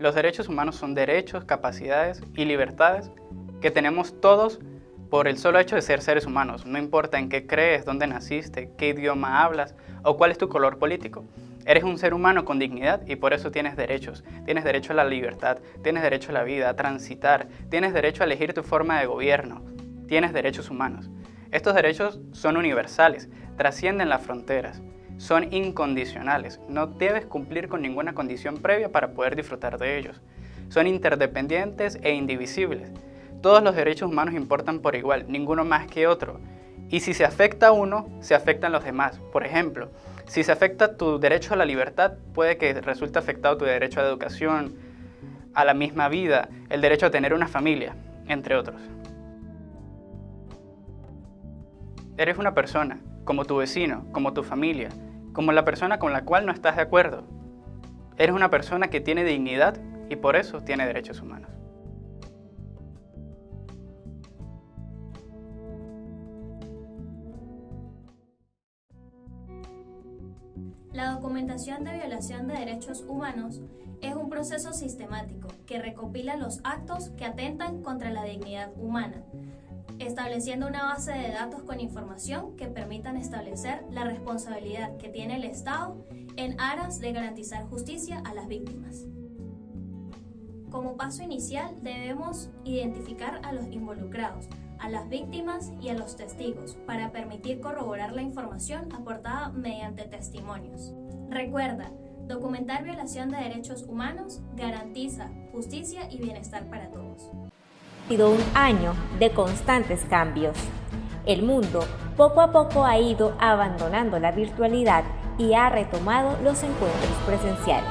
Los derechos humanos son derechos, capacidades y libertades que tenemos todos por el solo hecho de ser seres humanos. No importa en qué crees, dónde naciste, qué idioma hablas o cuál es tu color político. Eres un ser humano con dignidad y por eso tienes derechos. Tienes derecho a la libertad, tienes derecho a la vida, a transitar, tienes derecho a elegir tu forma de gobierno. Tienes derechos humanos. Estos derechos son universales, trascienden las fronteras, son incondicionales. No debes cumplir con ninguna condición previa para poder disfrutar de ellos. Son interdependientes e indivisibles. Todos los derechos humanos importan por igual, ninguno más que otro. Y si se afecta a uno, se afectan los demás. Por ejemplo, si se afecta tu derecho a la libertad, puede que resulte afectado tu derecho a la educación, a la misma vida, el derecho a tener una familia, entre otros. Eres una persona, como tu vecino, como tu familia, como la persona con la cual no estás de acuerdo. Eres una persona que tiene dignidad y por eso tiene derechos humanos. La documentación de violación de derechos humanos es un proceso sistemático que recopila los actos que atentan contra la dignidad humana, estableciendo una base de datos con información que permitan establecer la responsabilidad que tiene el Estado en aras de garantizar justicia a las víctimas. Como paso inicial debemos identificar a los involucrados, a las víctimas y a los testigos para permitir corroborar la información aportada mediante testimonios. Recuerda, documentar violación de derechos humanos garantiza justicia y bienestar para todos. Ha sido un año de constantes cambios. El mundo poco a poco ha ido abandonando la virtualidad y ha retomado los encuentros presenciales.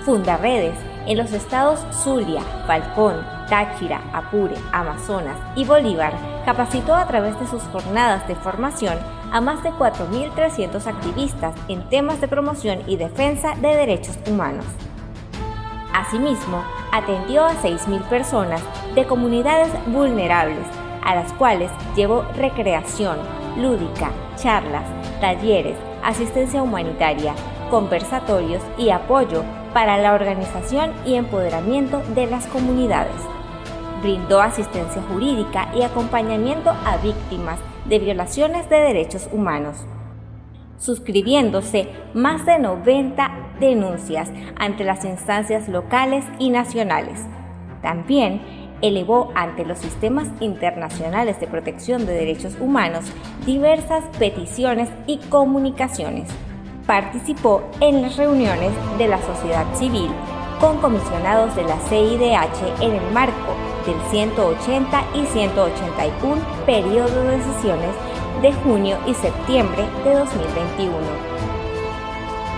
Fundaredes en los estados Zulia, Falcón, Táchira, Apure, Amazonas y Bolívar capacitó a través de sus jornadas de formación a más de 4.300 activistas en temas de promoción y defensa de derechos humanos. Asimismo, atendió a 6.000 personas de comunidades vulnerables, a las cuales llevó recreación, lúdica, charlas, talleres, asistencia humanitaria, conversatorios y apoyo para la organización y empoderamiento de las comunidades. Brindó asistencia jurídica y acompañamiento a víctimas de violaciones de derechos humanos, suscribiéndose más de 90 denuncias ante las instancias locales y nacionales. También elevó ante los sistemas internacionales de protección de derechos humanos diversas peticiones y comunicaciones. Participó en las reuniones de la sociedad civil con comisionados de la CIDH en el marco del 180 y 181 periodo de sesiones de junio y septiembre de 2021.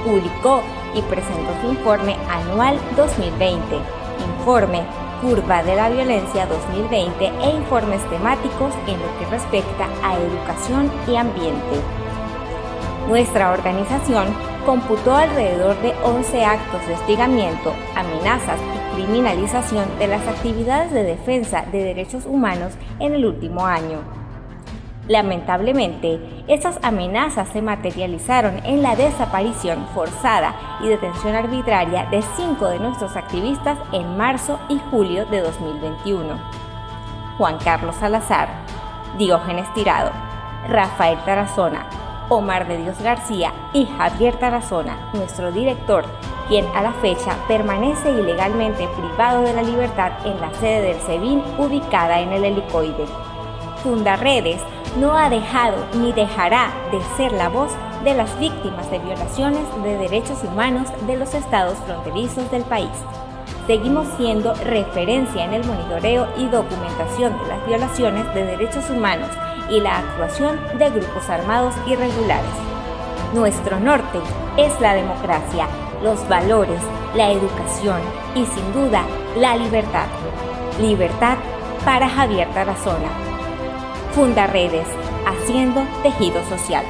Publicó y presentó su informe anual 2020, informe Curva de la Violencia 2020 e informes temáticos en lo que respecta a educación y ambiente. Nuestra organización computó alrededor de 11 actos de hostigamiento, amenazas y criminalización de las actividades de defensa de derechos humanos en el último año. Lamentablemente, estas amenazas se materializaron en la desaparición forzada y detención arbitraria de 5 de nuestros activistas en marzo y julio de 2021. Juan Carlos Salazar, Diógenes Tirado, Rafael Tarazona, Omar de Dios García y Javier Tarazona, nuestro director, quien a la fecha permanece ilegalmente privado de la libertad en la sede del SEBIN ubicada en el Helicoide. Fundaredes no ha dejado ni dejará de ser la voz de las víctimas de violaciones de derechos humanos de los estados fronterizos del país. Seguimos siendo referencia en el monitoreo y documentación de las violaciones de derechos humanos y la actuación de grupos armados irregulares. Nuestro norte es la democracia, los valores, la educación y sin duda la libertad. Libertad para Javier Tarazona. Fundaredes, haciendo tejido social.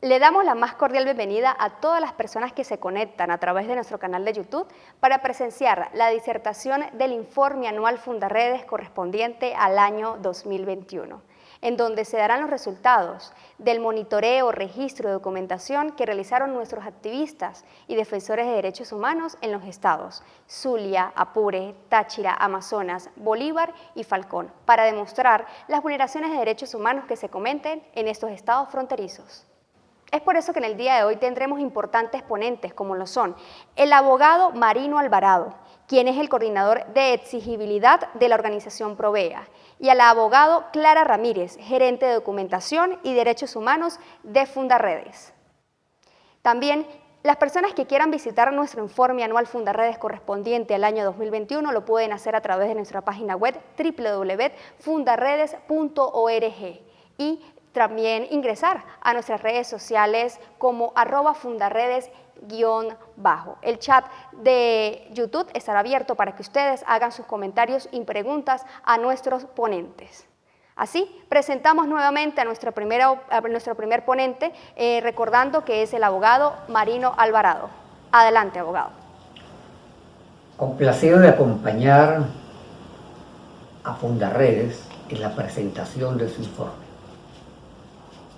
Le damos la más cordial bienvenida a todas las personas que se conectan a través de nuestro canal de YouTube para presenciar la disertación del informe anual Fundaredes correspondiente al año 2021, en donde se darán los resultados del monitoreo, registro y documentación que realizaron nuestros activistas y defensores de derechos humanos en los estados Zulia, Apure, Táchira, Amazonas, Bolívar y Falcón, para demostrar las vulneraciones de derechos humanos que se cometen en estos estados fronterizos. Es por eso que en el día de hoy tendremos importantes ponentes como lo son el abogado Marino Alvarado, quien es el coordinador de exigibilidad de la organización Provea, y al abogado Clara Ramírez, gerente de documentación y derechos humanos de Fundaredes. También las personas que quieran visitar nuestro informe anual Fundaredes correspondiente al año 2021 lo pueden hacer a través de nuestra página web www.fundaredes.org y también ingresar a nuestras redes sociales como @fundaredes_. El chat de YouTube estará abierto para que ustedes hagan sus comentarios y preguntas a nuestros ponentes. Así, presentamos nuevamente a nuestro primer ponente, recordando que es el abogado Marino Alvarado. Adelante, abogado. Complacido de acompañar a Fundaredes en la presentación de su informe.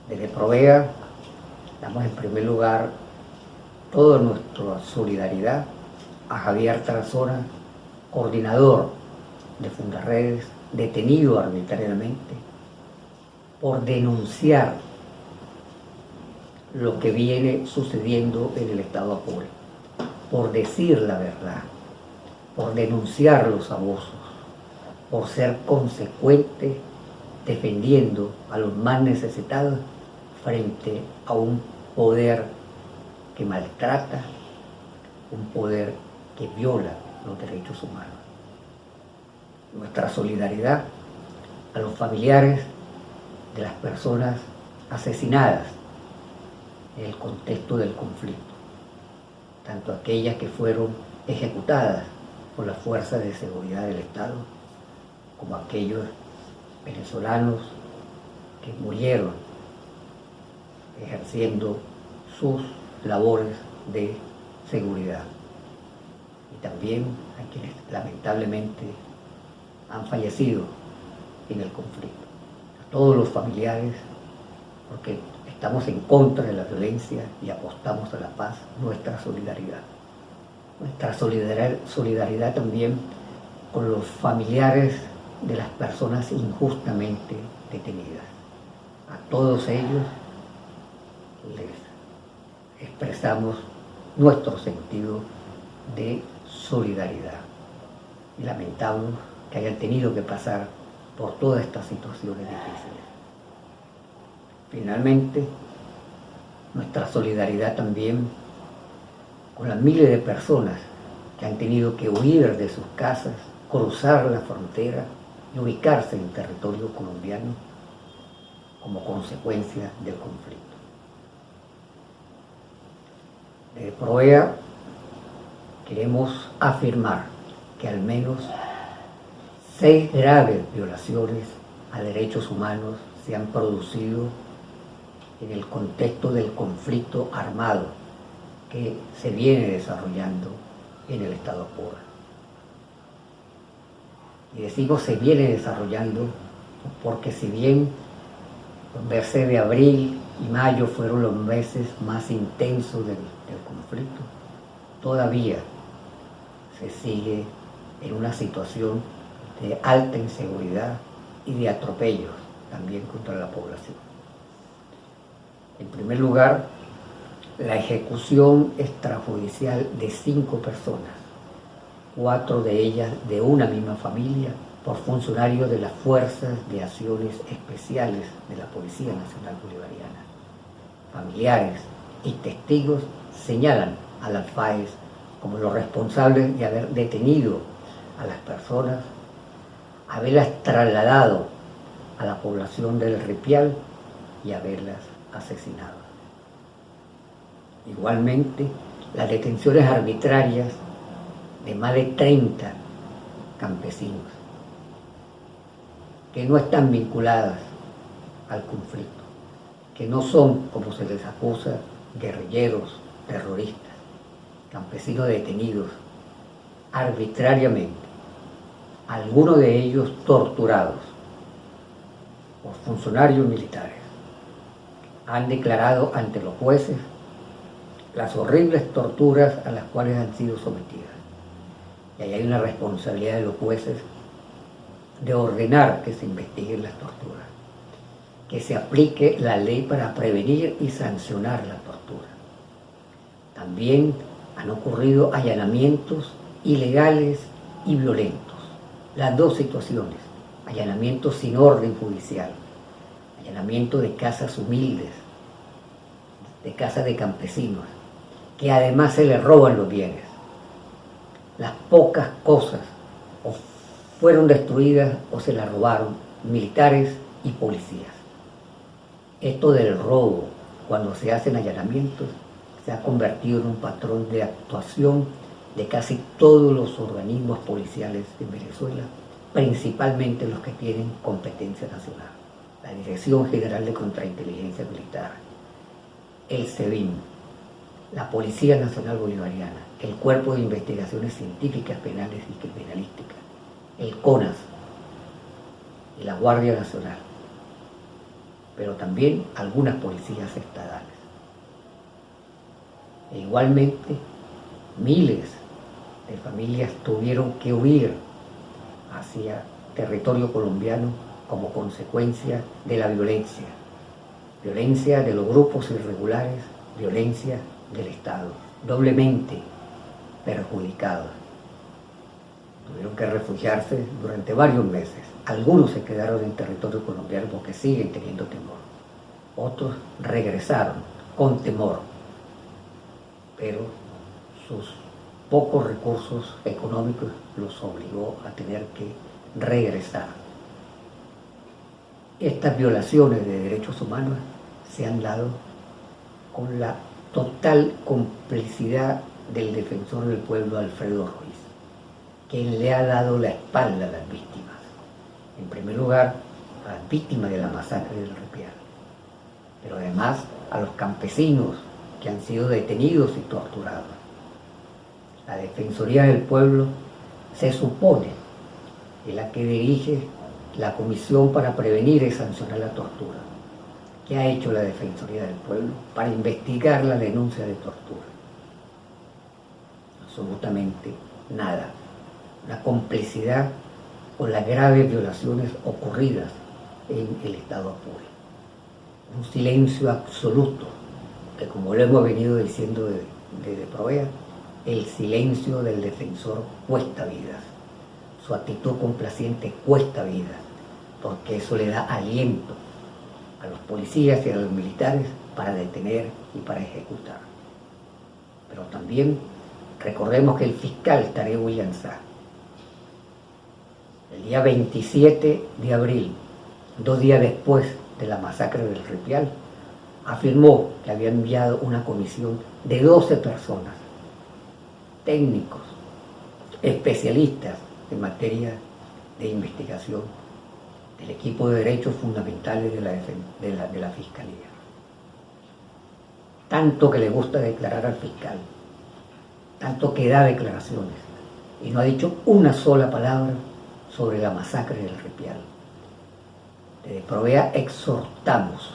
Desde Provea damos en primer lugar toda nuestra solidaridad a Javier Tarazona, coordinador de Fundaredes, detenido arbitrariamente por denunciar lo que viene sucediendo en el estado Apure, por decir la verdad, por denunciar los abusos, por ser consecuente defendiendo a los más necesitados frente a un poder que maltrata, un poder que viola los derechos humanos. Nuestra solidaridad a los familiares de las personas asesinadas en el contexto del conflicto, tanto aquellas que fueron ejecutadas por las fuerzas de seguridad del Estado, como aquellos venezolanos que murieron ejerciendo sus labores de seguridad, y también a quienes lamentablemente han fallecido en el conflicto. A todos los familiares, porque estamos en contra de la violencia y apostamos a la paz, nuestra solidaridad. Nuestra solidaridad también con los familiares de las personas injustamente detenidas. A todos ellos les expresamos nuestro sentido de solidaridad y lamentamos que hayan tenido que pasar por todas estas situaciones difíciles. Finalmente, nuestra solidaridad también con las miles de personas que han tenido que huir de sus casas, cruzar la frontera y ubicarse en territorio colombiano como consecuencia del conflicto. De Provea queremos afirmar que al menos 6 graves violaciones a derechos humanos se han producido en el contexto del conflicto armado que se viene desarrollando en el estado Apure. Y decimos se viene desarrollando porque si bien los meses de abril y mayo fueron los meses más intensos del conflicto, todavía se sigue en una situación de alta inseguridad y de atropellos también contra la población. En primer lugar, la ejecución extrajudicial de 5 personas, 4 de ellas de una misma familia, por funcionarios de las Fuerzas de Acciones Especiales de la Policía Nacional Bolivariana. Familiares y testigos señalan a las FAES como los responsables de haber detenido a las personas, haberlas trasladado a la población del Ripial y haberlas asesinado. Igualmente, las detenciones arbitrarias de más de 30 campesinos que no están vinculadas al conflicto, que no son, como se les acusa, guerrilleros, terroristas, campesinos detenidos arbitrariamente, algunos de ellos torturados por funcionarios militares, han declarado ante los jueces las horribles torturas a las cuales han sido sometidas. Y ahí hay una responsabilidad de los jueces de ordenar que se investiguen las torturas, que se aplique la ley para prevenir y sancionar la tortura. También han ocurrido allanamientos ilegales y violentos, las dos situaciones, allanamientos sin orden judicial, allanamiento de casas humildes, de casas de campesinos, que además se les roban los bienes. Las pocas cosas o fueron destruidas o se las robaron militares y policías. Esto del robo, cuando se hacen allanamientos, se ha convertido en un patrón de actuación de casi todos los organismos policiales en Venezuela, principalmente los que tienen competencia nacional. La Dirección General de Contrainteligencia Militar, el SEBIN, la Policía Nacional Bolivariana, el Cuerpo de Investigaciones Científicas, Penales y Criminalísticas, el CONAS y la Guardia Nacional, pero también algunas policías estatales. E igualmente, miles de familias tuvieron que huir hacia territorio colombiano como consecuencia de la violencia de los grupos irregulares, violencia del Estado, doblemente perjudicados. Tuvieron que refugiarse durante varios meses. Algunos se quedaron en territorio colombiano porque siguen teniendo temor. Otros regresaron con temor, pero sus pocos recursos económicos los obligó a tener que regresar. Estas violaciones de derechos humanos se han dado con la total complicidad del defensor del pueblo Alfredo Ruiz, quien le ha dado la espalda a las víctimas. En primer lugar, a las víctimas de la masacre del Ripial, pero además a los campesinos que han sido detenidos y torturados. La Defensoría del Pueblo se supone que es la que dirige la Comisión para Prevenir y Sancionar la Tortura. ¿Qué ha hecho la Defensoría del Pueblo para investigar la denuncia de tortura? Absolutamente nada. La complicidad con las graves violaciones ocurridas en el estado Apure. Un silencio absoluto, que como lo hemos venido diciendo desde Provea, el silencio del defensor cuesta vidas. Su actitud complaciente cuesta vidas, porque eso le da aliento a los policías y a los militares para detener y para ejecutar. Pero también recordemos que el fiscal Tarek William Sá, el día 27 de abril, 2 días después de la masacre del Ripial, afirmó que había enviado una comisión de 12 personas, técnicos, especialistas en materia de investigación del equipo de derechos fundamentales de la Fiscalía. Tanto que le gusta declarar al fiscal, tanto que da declaraciones, y no ha dicho una sola palabra sobre la masacre del Ripial. Desde Provea exhortamos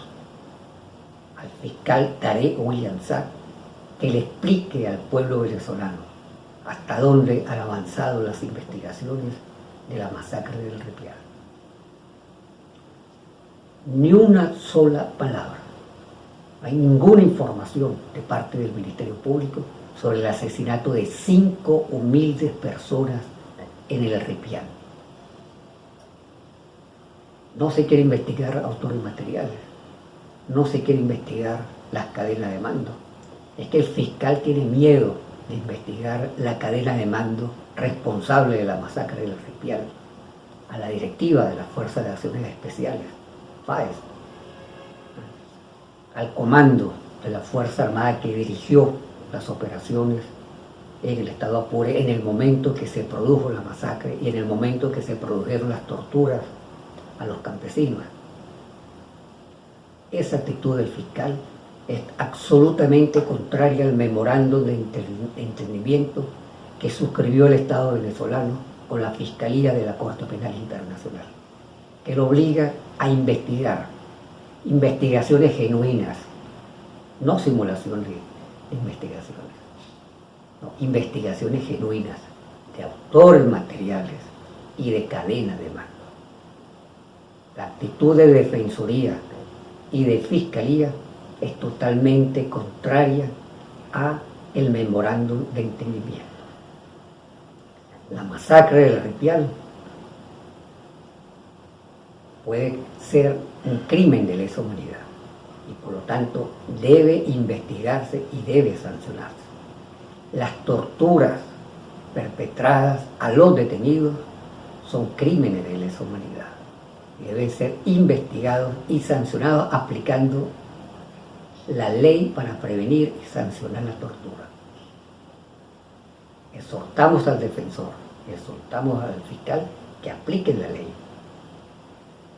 al fiscal Tarek William Sá que le explique al pueblo venezolano hasta dónde han avanzado las investigaciones de la masacre del Ripial. Ni una sola palabra, no hay ninguna información de parte del Ministerio Público sobre el asesinato de 5 humildes personas en el Ripial. No se quiere investigar autores materiales, no se quiere investigar las cadenas de mando. Es que el fiscal tiene miedo de investigar la cadena de mando responsable de la masacre del Ripial, a la directiva de las Fuerzas de Acciones Especiales, FAES, al comando de la Fuerza Armada que dirigió las operaciones en el estado Apure en el momento que se produjo la masacre y en el momento que se produjeron las torturas a los campesinos. Esa actitud del fiscal es absolutamente contraria al memorando de entendimiento que suscribió el Estado venezolano con la Fiscalía de la Corte Penal Internacional, que lo obliga a investigar investigaciones genuinas, no simulación de investigaciones, no, investigaciones genuinas de autores materiales y de cadena de mando. La actitud de Defensoría y de Fiscalía es totalmente contraria a el memorándum de entendimiento. La masacre del Ripial puede ser un crimen de lesa humanidad y por lo tanto debe investigarse y debe sancionarse. Las torturas perpetradas a los detenidos son crímenes de lesa humanidad y deben ser investigados y sancionados aplicando la ley para prevenir y sancionar la tortura. Exhortamos al defensor, exhortamos al fiscal que apliquen la ley.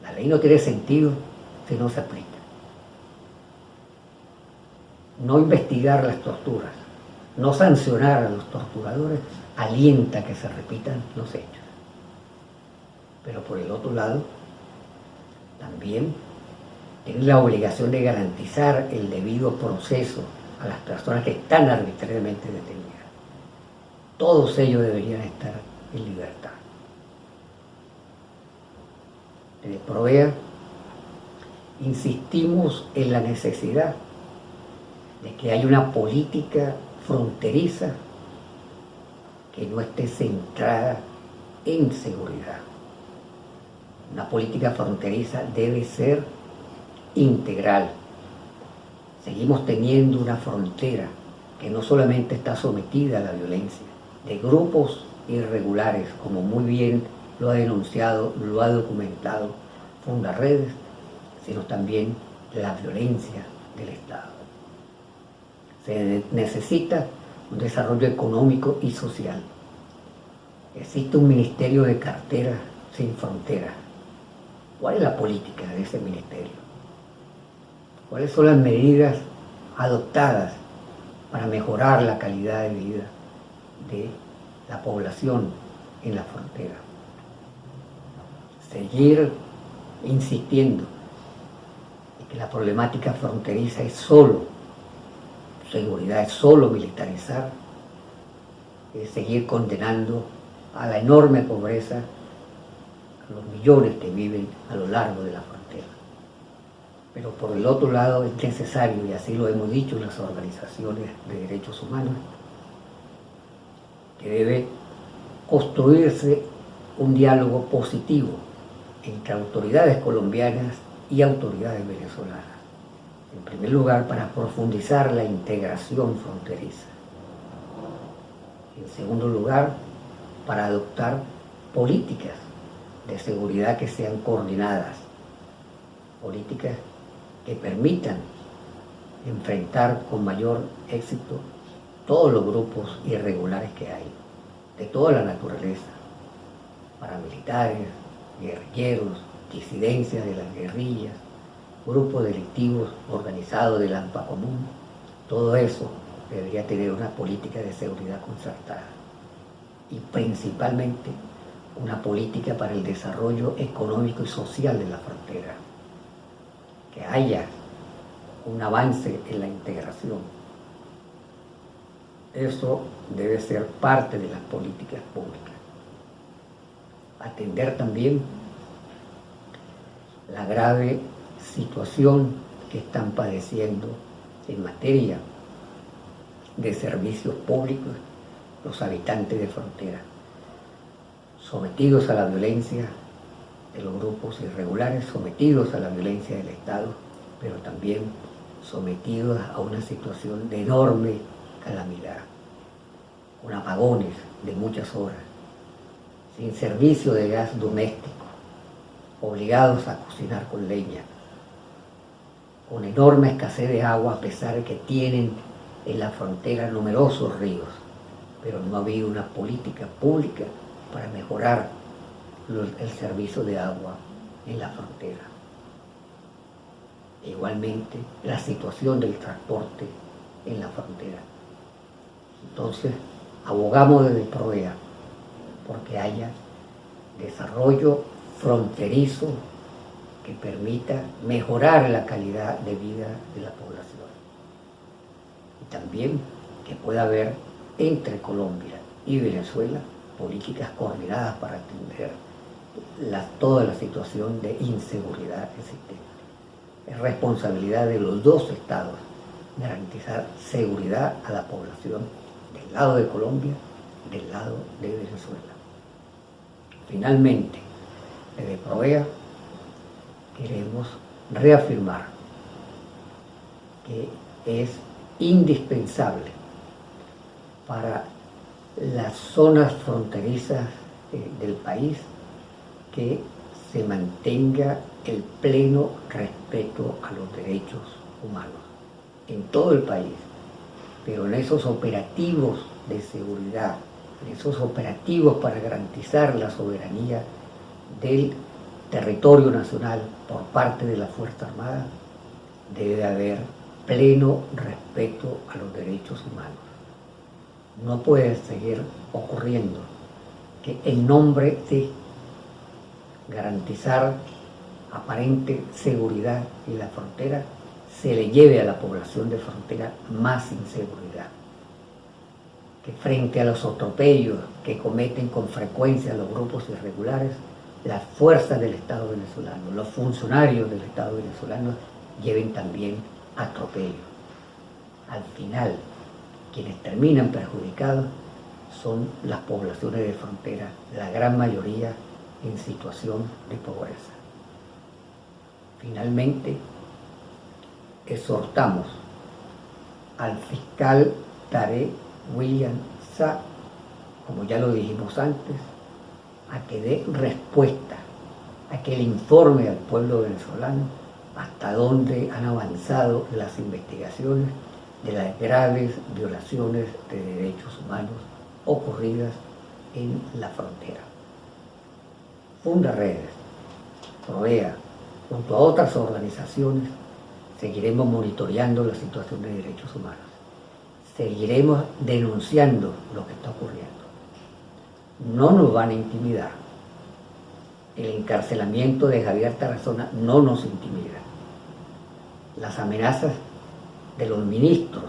La ley no tiene sentido si no se aplica. No investigar las torturas, no sancionar a los torturadores, alienta que se repitan los hechos. Pero por el otro lado, también tiene la obligación de garantizar el debido proceso a las personas que están arbitrariamente detenidas. Todos ellos deberían estar en libertad. De Provea, insistimos en la necesidad de que haya una política fronteriza que no esté centrada en seguridad. Una política fronteriza debe ser integral. Seguimos teniendo una frontera que no solamente está sometida a la violencia de grupos irregulares, como muy bien lo ha denunciado, lo ha documentado Fundarredes, sino también la violencia del Estado. Se necesita un desarrollo económico y social. Existe un ministerio de cartera sin fronteras. ¿Cuál es la política de ese ministerio? ¿Cuáles son las medidas adoptadas para mejorar la calidad de vida de la población en la frontera? Seguir insistiendo en que la problemática fronteriza es solo seguridad, es solo militarizar, es seguir condenando a la enorme pobreza a los millones que viven a lo largo de la frontera. Pero por el otro lado es necesario, y así lo hemos dicho en las organizaciones de derechos humanos, que debe construirse un diálogo positivo entre autoridades colombianas y autoridades venezolanas. En primer lugar, para profundizar la integración fronteriza. En segundo lugar, para adoptar políticas de seguridad que sean coordinadas, políticas que permitan enfrentar con mayor éxito todos los grupos irregulares que hay, de toda la naturaleza, paramilitares, guerrilleros, disidencias de las guerrillas, grupos delictivos organizados del AMPA común. Todo eso debería tener una política de seguridad concertada y principalmente una política para el desarrollo económico y social de la frontera, que haya un avance en la integración. Eso debe ser parte de las políticas públicas. Atender también la grave situación que están padeciendo en materia de servicios públicos los habitantes de frontera, sometidos a la violencia de los grupos irregulares, sometidos a la violencia del Estado, pero también sometidos a una situación de enorme calamidad, con apagones de muchas horas, sin servicio de gas doméstico, obligados a cocinar con leña, con enorme escasez de agua a pesar de que tienen en la frontera numerosos ríos, pero no ha habido una política pública para mejorar el servicio de agua en la frontera. igualmente la situación del transporte en la frontera. Entonces, abogamos desde Provea porque haya desarrollo fronterizo que permita mejorar la calidad de vida de la población. Y también que pueda haber entre Colombia y Venezuela políticas coordinadas para atender toda la situación de inseguridad existente. Es responsabilidad de los dos estados garantizar seguridad a la población del lado de Colombia y del lado de Venezuela. Finalmente, desde Provea queremos reafirmar que es indispensable para las zonas fronterizas del país que se mantenga el pleno respeto a los derechos humanos en todo el país, pero en esos operativos de seguridad, en esos operativos para garantizar la soberanía del territorio nacional por parte de la Fuerza Armada, debe haber pleno respeto a los derechos humanos. No puede seguir ocurriendo que en nombre de garantizar aparente seguridad en la frontera se le lleve a la población de frontera más inseguridad. Que frente a los atropellos que cometen con frecuencia los grupos irregulares, las fuerzas del Estado venezolano, los funcionarios del Estado venezolano lleven también atropellos. Al final, quienes terminan perjudicados son las poblaciones de frontera, la gran mayoría en situación de pobreza. Finalmente, exhortamos al fiscal Tarek William Saab, como ya lo dijimos antes, a que dé respuesta, a que le informe al pueblo venezolano hasta dónde han avanzado las investigaciones de las graves violaciones de derechos humanos ocurridas en la frontera. Fundaredes, Provea, junto a otras organizaciones, seguiremos monitoreando la situación de derechos humanos. Seguiremos denunciando lo que está ocurriendo. No nos van a intimidar. El encarcelamiento de Javier Tarazona no nos intimida. Las amenazas de los ministros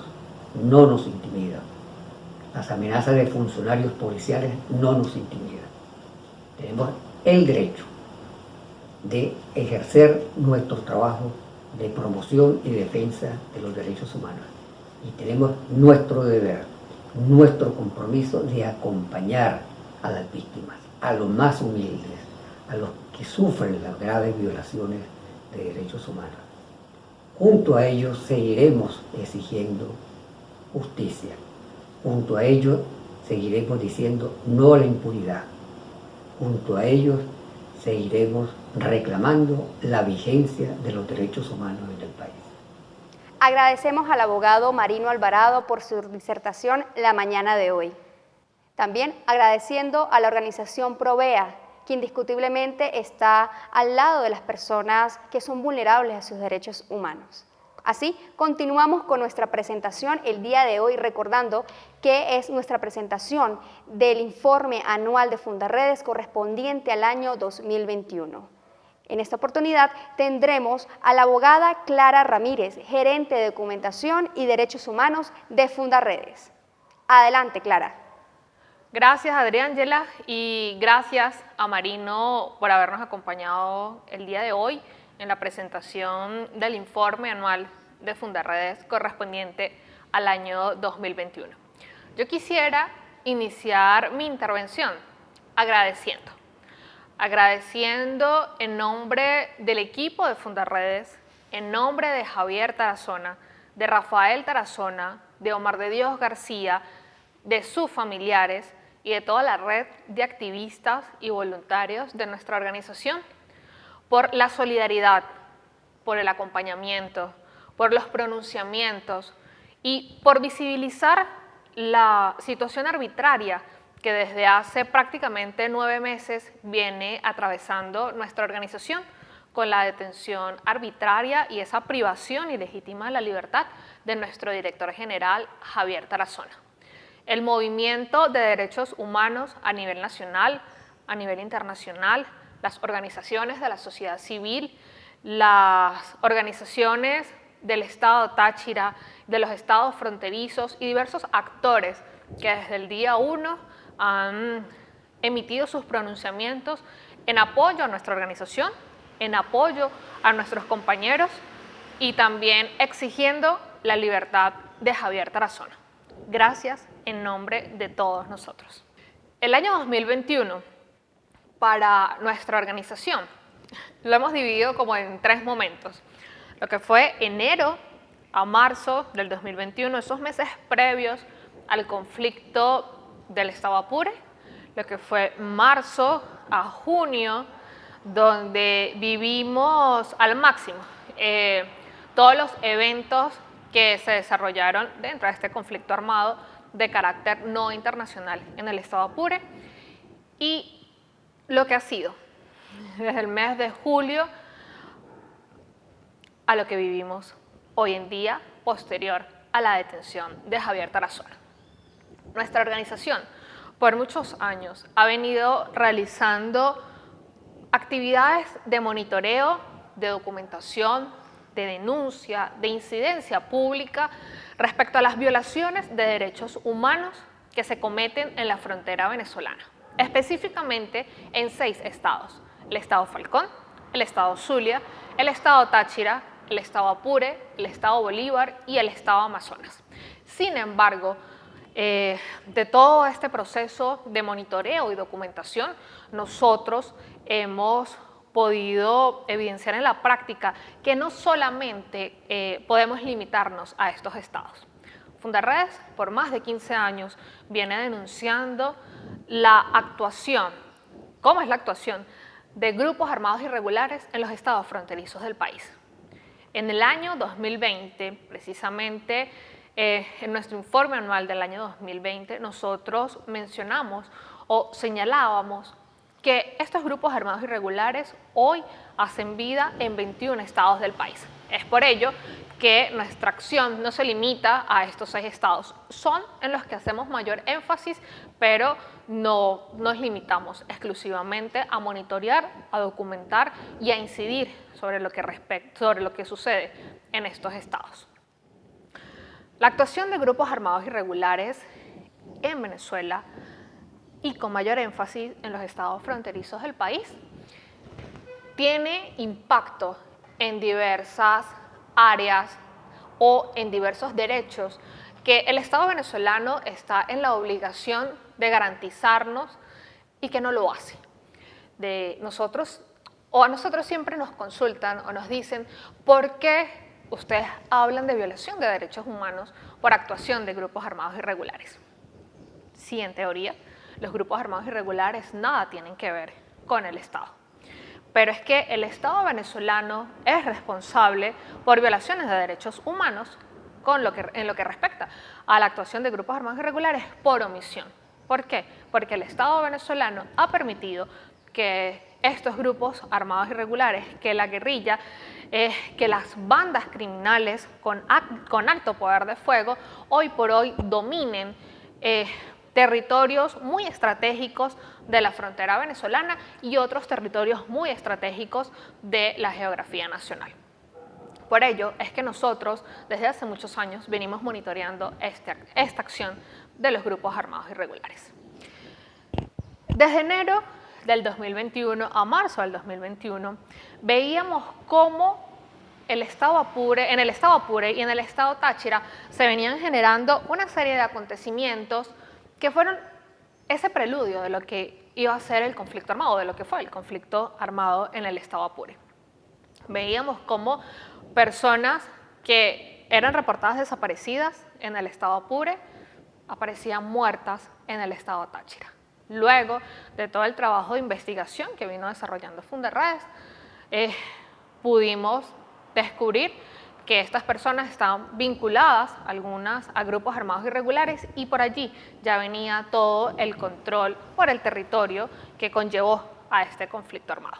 no nos intimidan. Las amenazas de funcionarios policiales no nos intimidan. Tenemos el derecho de ejercer nuestro trabajo de promoción y defensa de los derechos humanos. Y tenemos nuestro deber, nuestro compromiso de acompañar a las víctimas, a los más humildes, a los que sufren las graves violaciones de derechos humanos. Junto a ellos seguiremos exigiendo justicia. Junto a ellos seguiremos diciendo no a la impunidad. Junto a ellos seguiremos reclamando la vigencia de los derechos humanos en el país. Agradecemos al abogado Marino Alvarado por su disertación la mañana de hoy. También agradeciendo a la organización Provea, que indiscutiblemente está al lado de las personas que son vulnerables a sus derechos humanos. Así, continuamos con nuestra presentación el día de hoy, recordando que es nuestra presentación del informe anual de Fundaredes correspondiente al año 2021. En esta oportunidad tendremos a la abogada Clara Ramírez, gerente de documentación y derechos humanos de Fundaredes. Adelante, Clara. Gracias, Adriángela, y gracias a Marino por habernos acompañado el día de hoy en la presentación del informe anual de Fundaredes correspondiente al año 2021. Yo quisiera iniciar mi intervención agradeciendo en nombre del equipo de Fundaredes, en nombre de Javier Tarazona, de Rafael Tarazona, de Omar de Dios García, de sus familiares y de toda la red de activistas y voluntarios de nuestra organización, por la solidaridad, por el acompañamiento, por los pronunciamientos y por visibilizar la situación arbitraria que desde hace prácticamente 9 meses viene atravesando nuestra organización con la detención arbitraria y esa privación ilegítima de la libertad de nuestro director general, Javier Tarazona. El movimiento de derechos humanos a nivel nacional, a nivel internacional, las organizaciones de la sociedad civil, las organizaciones del Estado Táchira, de los estados fronterizos y diversos actores que desde el día 1 han emitido sus pronunciamientos en apoyo a nuestra organización, en apoyo a nuestros compañeros y también exigiendo la libertad de Javier Tarazona. Gracias en nombre de todos nosotros. El año 2021 para nuestra organización lo hemos dividido como en 3 momentos. Lo que fue enero a marzo del 2021, esos meses previos al conflicto del Estado Apure, lo que fue marzo a junio, donde vivimos al máximo todos los eventos que se desarrollaron dentro de este conflicto armado de carácter no internacional en el Estado Apure, y lo que ha sido desde el mes de julio a lo que vivimos hoy en día posterior a la detención de Javier Tarazona. Nuestra organización por muchos años ha venido realizando actividades de monitoreo, de documentación, de denuncia, de incidencia pública respecto a las violaciones de derechos humanos que se cometen en la frontera venezolana, específicamente en 6 estados: el estado Falcón, el estado Zulia, el estado Táchira, el estado Apure, el estado Bolívar y el estado Amazonas. Sin embargo, de todo este proceso de monitoreo y documentación, nosotros hemos podido evidenciar en la práctica que no solamente podemos limitarnos a estos estados. Fundarredes, por más de 15 años, viene denunciando la actuación, ¿cómo es la actuación?, de grupos armados irregulares en los estados fronterizos del país. En el año 2020, precisamente en nuestro informe anual del año 2020, nosotros mencionamos o señalábamos que estos grupos armados irregulares hoy hacen vida en 21 estados del país. Es por ello que nuestra acción no se limita a estos 6 estados. Son en los que hacemos mayor énfasis, pero no nos limitamos exclusivamente a monitorear, a documentar y a incidir sobre lo que sucede en estos estados. La actuación de grupos armados irregulares en Venezuela y con mayor énfasis en los estados fronterizos del país tiene impacto en diversas áreas o en diversos derechos que el Estado venezolano está en la obligación de garantizarnos y que no lo hace. A nosotros siempre nos consultan o nos dicen ¿por qué ustedes hablan de violación de derechos humanos por actuación de grupos armados irregulares? Sí, en teoría, los grupos armados irregulares nada tienen que ver con el Estado. Pero es que el Estado venezolano es responsable por violaciones de derechos humanos en lo que respecta a la actuación de grupos armados irregulares por omisión. ¿Por qué? Porque el Estado venezolano ha permitido que estos grupos armados irregulares, que la guerrilla, que las bandas criminales con alto poder de fuego, hoy por hoy dominen territorios muy estratégicos de la frontera venezolana y otros territorios muy estratégicos de la geografía nacional. Por ello es que nosotros desde hace muchos años venimos monitoreando esta acción de los grupos armados irregulares. Desde enero del 2021 a marzo del 2021 veíamos cómo en el Estado Apure y en el Estado Táchira se venían generando una serie de acontecimientos que fueron ese preludio de lo que iba a ser el conflicto armado, de lo que fue el conflicto armado en el Estado Apure. Veíamos cómo personas que eran reportadas desaparecidas en el Estado Apure aparecían muertas en el Estado Táchira. Luego de todo el trabajo de investigación que vino desarrollando Fundarredes, pudimos descubrir que estas personas estaban vinculadas, algunas a grupos armados irregulares, y por allí ya venía todo el control por el territorio que conllevó a este conflicto armado.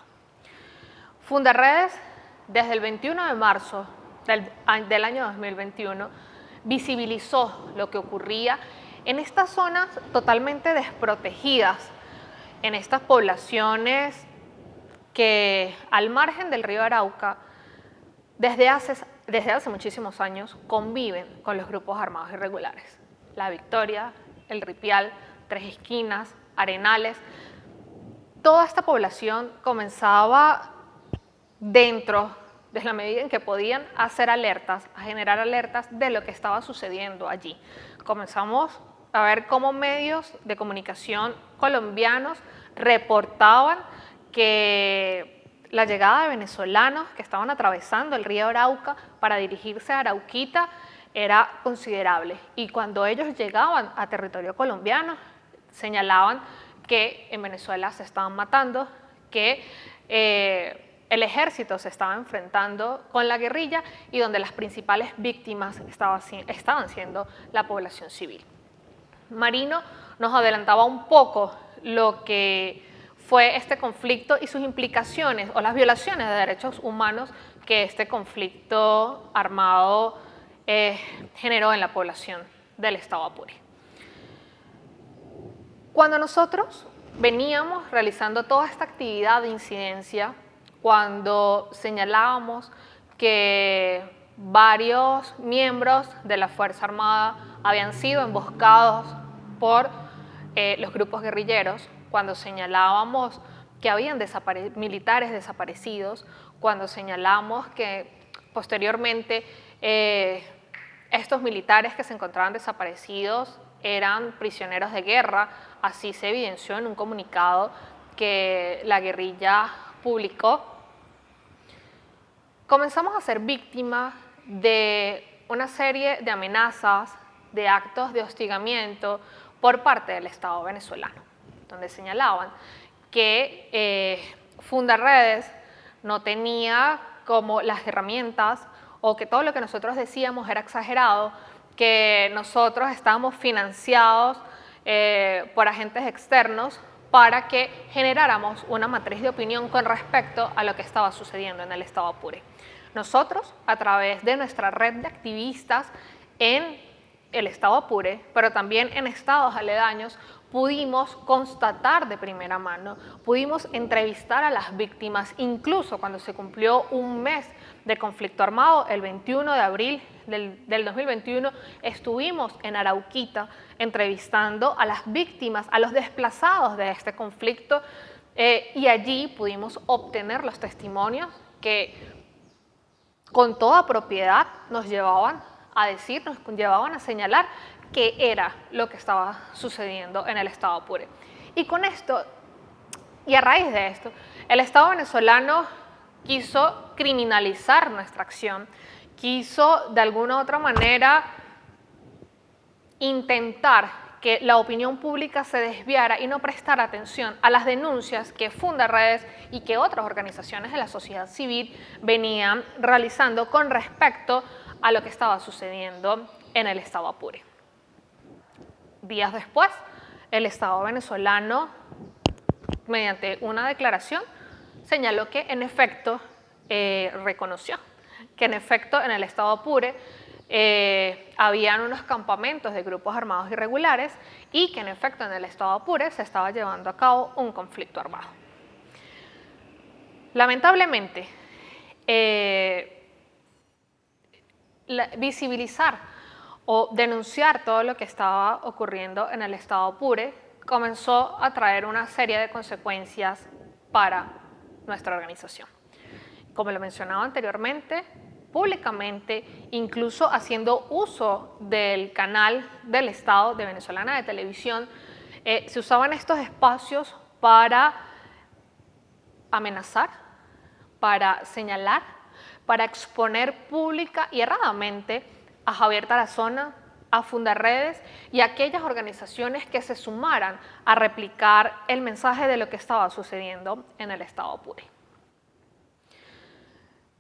Fundarredes, desde el 21 de marzo del año 2021, visibilizó lo que ocurría en estas zonas totalmente desprotegidas, en estas poblaciones que al margen del río Arauca, desde hace muchísimos años, conviven con los grupos armados irregulares. La Victoria, el Ripial, Tres Esquinas, Arenales. Toda esta población comenzaba dentro de la medida en que podían hacer alertas, a generar alertas de lo que estaba sucediendo allí. Comenzamos a ver cómo medios de comunicación colombianos reportaban que la llegada de venezolanos que estaban atravesando el río Arauca para dirigirse a Arauquita era considerable. Y cuando ellos llegaban a territorio colombiano, señalaban que en Venezuela se estaban matando, que el ejército se estaba enfrentando con la guerrilla y donde las principales víctimas estaban siendo la población civil. Marino nos adelantaba un poco lo que fue este conflicto y sus implicaciones o las violaciones de derechos humanos que este conflicto armado generó en la población del estado Apure. Cuando nosotros veníamos realizando toda esta actividad de incidencia, cuando señalábamos que varios miembros de la Fuerza Armada habían sido emboscados por los grupos guerrilleros, cuando señalábamos que habían militares desaparecidos, cuando señalamos que posteriormente estos militares que se encontraban desaparecidos eran prisioneros de guerra, así se evidenció en un comunicado que la guerrilla publicó, comenzamos a ser víctimas de una serie de amenazas, de actos de hostigamiento por parte del Estado venezolano, donde señalaban que Fundarredes no tenía como las herramientas o que todo lo que nosotros decíamos era exagerado, que nosotros estábamos financiados por agentes externos para que generáramos una matriz de opinión con respecto a lo que estaba sucediendo en el estado Apure. Nosotros, a través de nuestra red de activistas en el estado Apure, pero también en estados aledaños, pudimos constatar de primera mano, pudimos entrevistar a las víctimas, incluso cuando se cumplió un mes de conflicto armado, el 21 de abril del 2021, estuvimos en Arauquita entrevistando a las víctimas, a los desplazados de este conflicto, y allí pudimos obtener los testimonios que con toda propiedad nos llevaban a decir, nos llevaban a señalar qué era lo que estaba sucediendo en el estado Apure. Y con esto, y a raíz de esto, el Estado venezolano quiso criminalizar nuestra acción, quiso de alguna u otra manera intentar que la opinión pública se desviara y no prestara atención a las denuncias que Fundarredes y que otras organizaciones de la sociedad civil venían realizando con respecto a lo que estaba sucediendo en el estado Apure. Días después, el Estado venezolano, mediante una declaración, señaló que en efecto reconoció que en efecto en el estado Apure habían unos campamentos de grupos armados irregulares y que en efecto en el estado Apure se estaba llevando a cabo un conflicto armado. Lamentablemente, visibilizar o denunciar todo lo que estaba ocurriendo en el estado Apure comenzó a traer una serie de consecuencias para nuestra organización. Como lo mencionaba anteriormente, públicamente, incluso haciendo uso del canal del Estado de Venezolana de Televisión, se usaban estos espacios para amenazar, para señalar, para exponer pública y erradamente a Javier Tarazona, a Fundarredes y a aquellas organizaciones que se sumaran a replicar el mensaje de lo que estaba sucediendo en el estado Apure.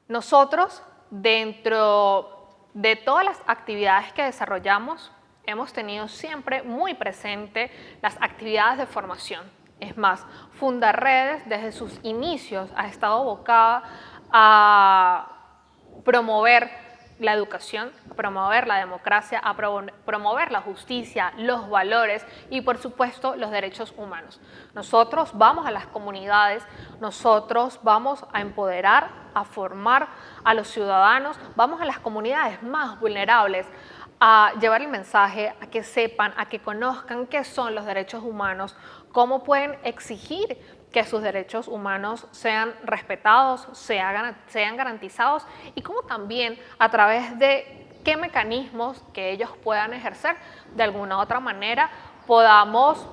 Nosotros, dentro de todas las actividades que desarrollamos, hemos tenido siempre muy presente las actividades de formación. Es más, Fundarredes desde sus inicios ha estado abocada a promover la educación, a promover la democracia, a promover la justicia, los valores y por supuesto los derechos humanos. Nosotros vamos a las comunidades, nosotros vamos a empoderar, a formar a los ciudadanos, vamos a las comunidades más vulnerables a llevar el mensaje, a que sepan, a que conozcan qué son los derechos humanos, cómo pueden exigir que sus derechos humanos sean respetados, sean garantizados y cómo también a través de qué mecanismos que ellos puedan ejercer de alguna u otra manera podamos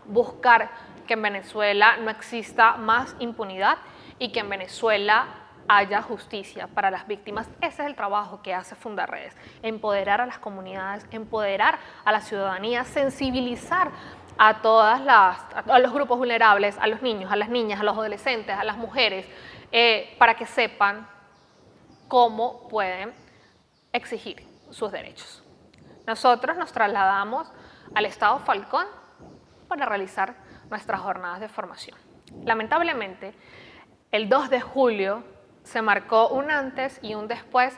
buscar que en Venezuela no exista más impunidad y que en Venezuela haya justicia para las víctimas. Ese es el trabajo que hace Fundarredes, empoderar a las comunidades, empoderar a la ciudadanía, sensibilizar a los grupos vulnerables, a los niños, a las niñas, a los adolescentes, a las mujeres, para que sepan cómo pueden exigir sus derechos. Nosotros nos trasladamos al Estado Falcón para realizar nuestras jornadas de formación. Lamentablemente, el 2 de julio se marcó un antes y un después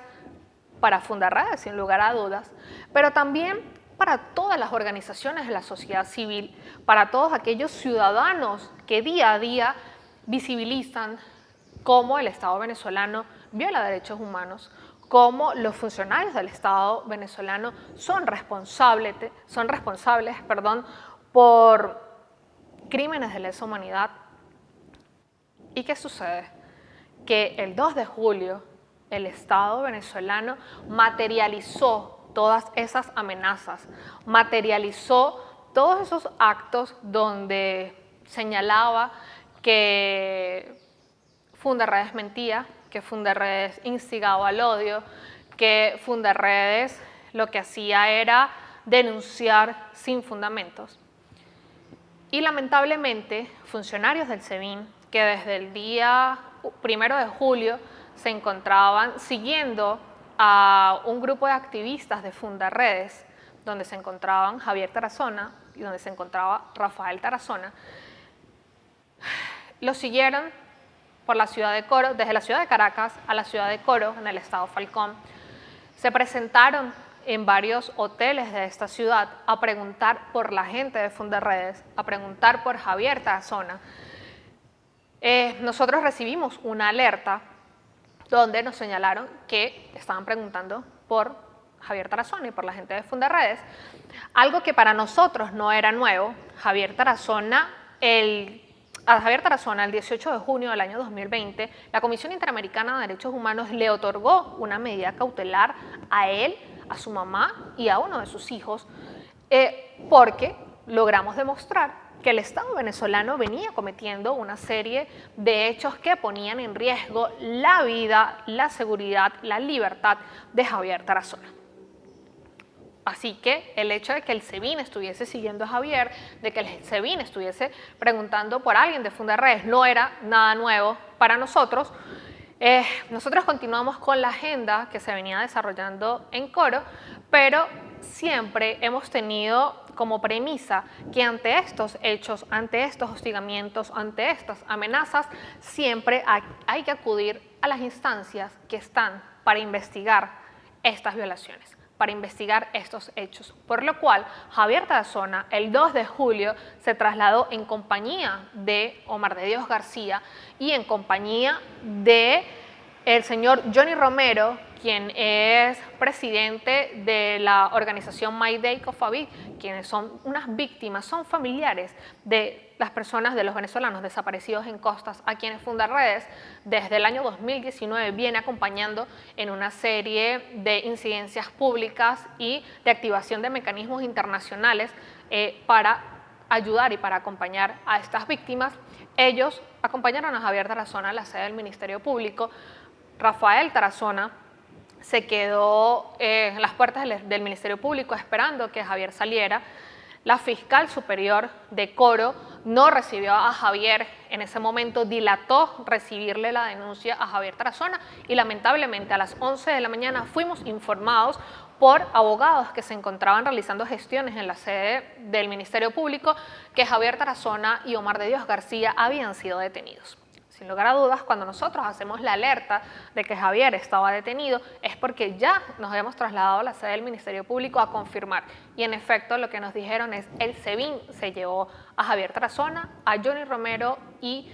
para Fundarredes, sin lugar a dudas, pero también para todas las organizaciones de la sociedad civil, para todos aquellos ciudadanos que día a día visibilizan cómo el Estado venezolano viola derechos humanos, cómo los funcionarios del Estado venezolano son responsables por crímenes de lesa humanidad. ¿Y qué sucede? Que el 2 de julio el Estado venezolano materializó todas esas amenazas, materializó todos esos actos donde señalaba que Fundarredes mentía, que Fundarredes instigaba al odio, que Fundarredes lo que hacía era denunciar sin fundamentos. Y lamentablemente, funcionarios del SEBIN, que desde el día 1 de julio se encontraban siguiendo a un grupo de activistas de Fundarredes, donde se encontraban Javier Tarazona y donde se encontraba Rafael Tarazona, lo siguieron por la ciudad de Coro, desde la ciudad de Caracas a la ciudad de Coro, en el Estado Falcón. Se presentaron en varios hoteles de esta ciudad a preguntar por la gente de Fundarredes, a preguntar por Javier Tarazona. Nosotros recibimos una alerta donde nos señalaron que estaban preguntando por Javier Tarazona y por la gente de Fundarredes. Algo que para nosotros no era nuevo. A Javier Tarazona, el 18 de junio del año 2020, la Comisión Interamericana de Derechos Humanos le otorgó una medida cautelar a él, a su mamá y a uno de sus hijos, porque logramos demostrar que el Estado venezolano venía cometiendo una serie de hechos que ponían en riesgo la vida, la seguridad, la libertad de Javier Tarazona. Así que el hecho de que el SEBIN estuviese siguiendo a Javier, de que el SEBIN estuviese preguntando por alguien de Fundarredes, no era nada nuevo para nosotros. Nosotros continuamos con la agenda que se venía desarrollando en Coro, pero siempre hemos tenido como premisa que ante estos hechos, ante estos hostigamientos, ante estas amenazas, siempre hay que acudir a las instancias que están para investigar estas violaciones, para investigar estos hechos. Por lo cual, Javier Tarazona, el 2 de julio, se trasladó en compañía de Omar de Dios García y en compañía de el señor Johnny Romero, quien es presidente de la organización My Day Cofaví, quienes son unas víctimas, son familiares de las personas, de los venezolanos desaparecidos en costas, a quienes Fundarredes desde el año 2019 viene acompañando en una serie de incidencias públicas y de activación de mecanismos internacionales para ayudar y para acompañar a estas víctimas. Ellos acompañaron a Javier Tarazona a la sede del Ministerio Público. Rafael Tarazona se quedó en las puertas del Ministerio Público esperando que Javier saliera. La fiscal superior de Coro no recibió a Javier en ese momento, dilató recibirle la denuncia a Javier Tarazona y lamentablemente a las 11 de la mañana fuimos informados por abogados que se encontraban realizando gestiones en la sede del Ministerio Público que Javier Tarazona y Omar de Dios García habían sido detenidos. Sin lugar a dudas, cuando nosotros hacemos la alerta de que Javier estaba detenido, es porque ya nos habíamos trasladado a la sede del Ministerio Público a confirmar. Y en efecto, lo que nos dijeron es el SEBIN se llevó a Javier Tarazona, a Johnny Romero y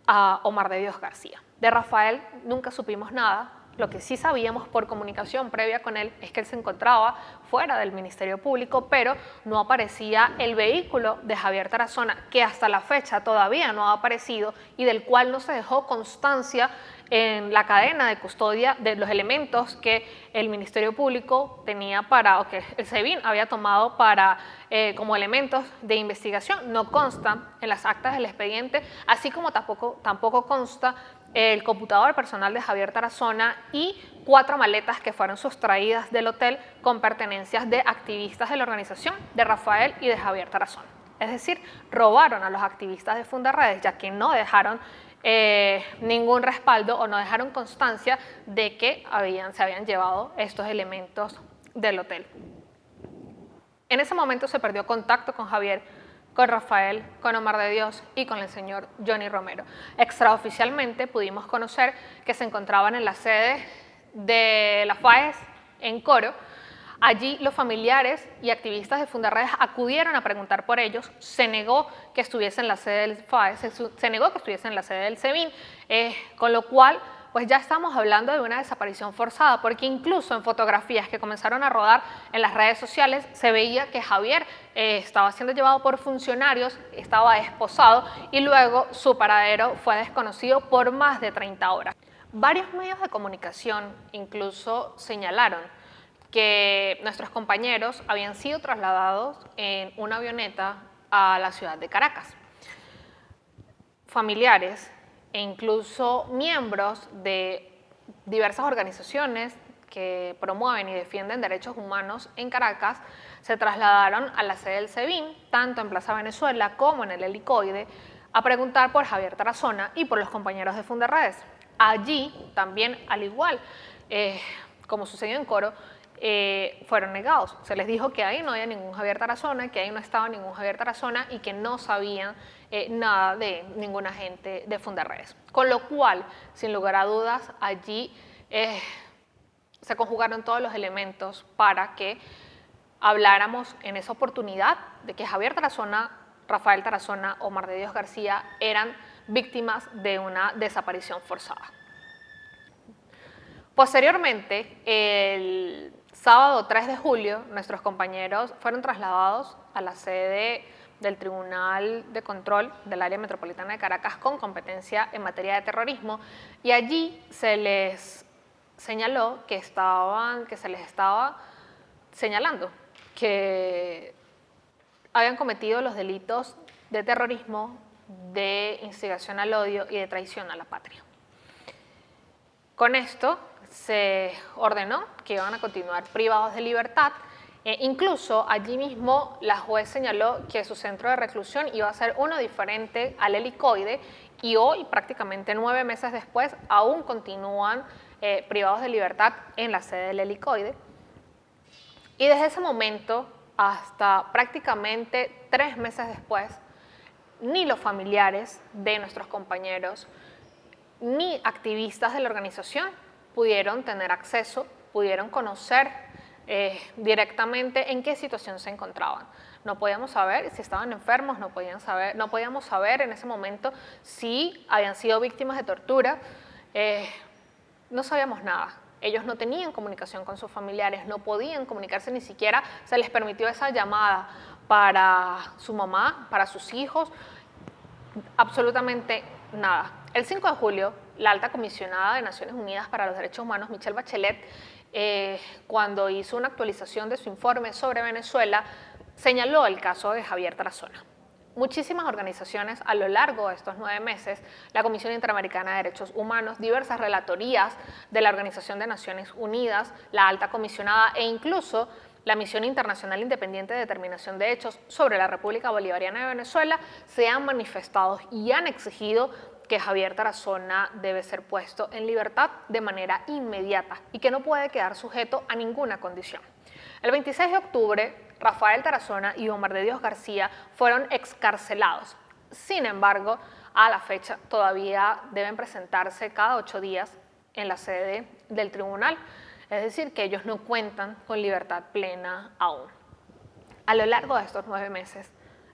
a Omar de Dios García. De Rafael nunca supimos nada. Lo que sí sabíamos por comunicación previa con él es que él se encontraba fuera del Ministerio Público, pero no aparecía el vehículo de Javier Tarazona, que hasta la fecha todavía no ha aparecido y del cual no se dejó constancia en la cadena de custodia de los elementos que el Ministerio Público tenía para, o que el SEBIN había tomado para, como elementos de investigación. No consta en las actas del expediente, así como tampoco consta el computador personal de Javier Tarazona y 4 maletas que fueron sustraídas del hotel con pertenencias de activistas de la organización de Rafael y de Javier Tarazona. Es decir, robaron a los activistas de Fundarredes, ya que no dejaron ningún respaldo o no dejaron constancia de que se habían llevado estos elementos del hotel. En ese momento se perdió contacto con Javier, con Rafael, con Omar de Dios y con el señor Johnny Romero. Extraoficialmente pudimos conocer que se encontraban en la sede de la FAES en Coro. Allí los familiares y activistas de Fundarredes acudieron a preguntar por ellos. Se negó que estuviese en la sede del FAES, se negó que estuviese en la sede del SEBIN, con lo cual pues ya estamos hablando de una desaparición forzada, porque incluso en fotografías que comenzaron a rodar en las redes sociales se veía que Javier estaba siendo llevado por funcionarios, estaba esposado y luego su paradero fue desconocido por más de 30 horas. Varios medios de comunicación incluso señalaron que nuestros compañeros habían sido trasladados en una avioneta a la ciudad de Caracas. Familiares e incluso miembros de diversas organizaciones que promueven y defienden derechos humanos en Caracas se trasladaron a la sede del SEBIN, tanto en Plaza Venezuela como en el Helicoide, a preguntar por Javier Tarazona y por los compañeros de Fundarredes. Allí también, al igual como sucedió en Coro, fueron negados. Se les dijo que ahí no había ningún Javier Tarazona, que ahí no estaba ningún Javier Tarazona y que no sabían nada de ningún agente de Fundarredes. Con lo cual, sin lugar a dudas, allí se conjugaron todos los elementos para que habláramos en esa oportunidad de que Javier Tarazona, Rafael Tarazona, Omar de Dios García eran víctimas de una desaparición forzada. Posteriormente, el sábado 3 de julio, nuestros compañeros fueron trasladados a la sede del Tribunal de Control del Área Metropolitana de Caracas con competencia en materia de terrorismo y allí se les señaló que se les estaba señalando que habían cometido los delitos de terrorismo, de instigación al odio y de traición a la patria. Con esto se ordenó que iban a continuar privados de libertad. Incluso allí mismo la juez señaló que su centro de reclusión iba a ser uno diferente al Helicoide y hoy, prácticamente 9 meses después, aún continúan privados de libertad en la sede del Helicoide. Y desde ese momento hasta prácticamente 3 meses después, ni los familiares de nuestros compañeros ni activistas de la organización pudieron tener acceso, pudieron conocer directamente en qué situación se encontraban. No podíamos saber si estaban enfermos, no podíamos saber en ese momento si habían sido víctimas de tortura, no sabíamos nada. Ellos no tenían comunicación con sus familiares, no podían comunicarse, ni siquiera se les permitió esa llamada para su mamá, para sus hijos, absolutamente nada. El 5 de julio, la alta comisionada de Naciones Unidas para los Derechos Humanos, Michelle Bachelet, cuando hizo una actualización de su informe sobre Venezuela, señaló el caso de Javier Tarazona. Muchísimas organizaciones a lo largo de estos 9 meses, la Comisión Interamericana de Derechos Humanos, diversas relatorías de la Organización de Naciones Unidas, la alta comisionada e incluso la Misión Internacional Independiente de Determinación de Hechos sobre la República Bolivariana de Venezuela se han manifestado y han exigido que Javier Tarazona debe ser puesto en libertad de manera inmediata y que no puede quedar sujeto a ninguna condición. El 26 de octubre, Rafael Tarazona y Omar de Dios García fueron excarcelados. Sin embargo, a la fecha todavía deben presentarse cada 8 días en la sede del tribunal, es decir, que ellos no cuentan con libertad plena aún. A lo largo de estos 9 meses,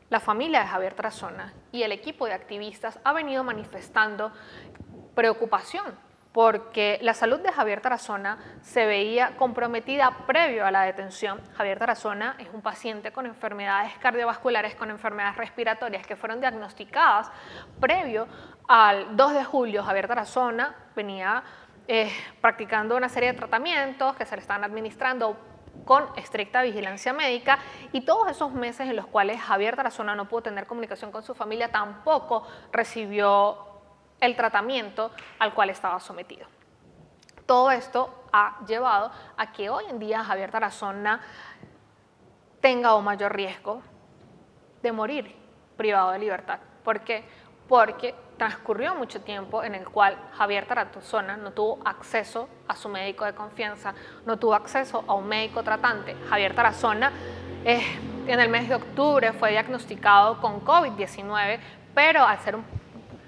la familia de Javier Tarazona y el equipo de activistas ha venido manifestando preocupación porque la salud de Javier Tarazona se veía comprometida previo a la detención. Javier Tarazona es un paciente con enfermedades cardiovasculares, con enfermedades respiratorias que fueron diagnosticadas previo al 2 de julio. Javier Tarazona venía practicando una serie de tratamientos que se le están administrando con estricta vigilancia médica, y todos esos meses en los cuales Javier Tarazona no pudo tener comunicación con su familia, tampoco recibió el tratamiento al cual estaba sometido. Todo esto ha llevado a que hoy en día Javier Tarazona tenga un mayor riesgo de morir privado de libertad. ¿Por qué? Porque transcurrió mucho tiempo en el cual Javier Tarazona no tuvo acceso a su médico de confianza, no tuvo acceso a un médico tratante. Javier Tarazona en el mes de octubre fue diagnosticado con COVID-19, pero al ser un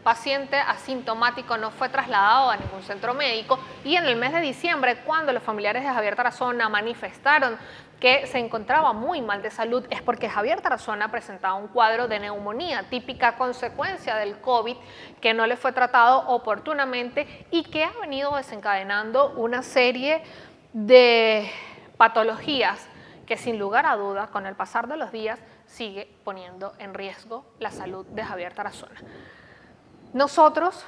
paciente asintomático no fue trasladado a ningún centro médico, y en el mes de diciembre, cuando los familiares de Javier Tarazona manifestaron que se encontraba muy mal de salud, es porque Javier Tarazona presentaba un cuadro de neumonía, típica consecuencia del COVID, que no le fue tratado oportunamente y que ha venido desencadenando una serie de patologías que sin lugar a dudas, con el pasar de los días, sigue poniendo en riesgo la salud de Javier Tarazona. Nosotros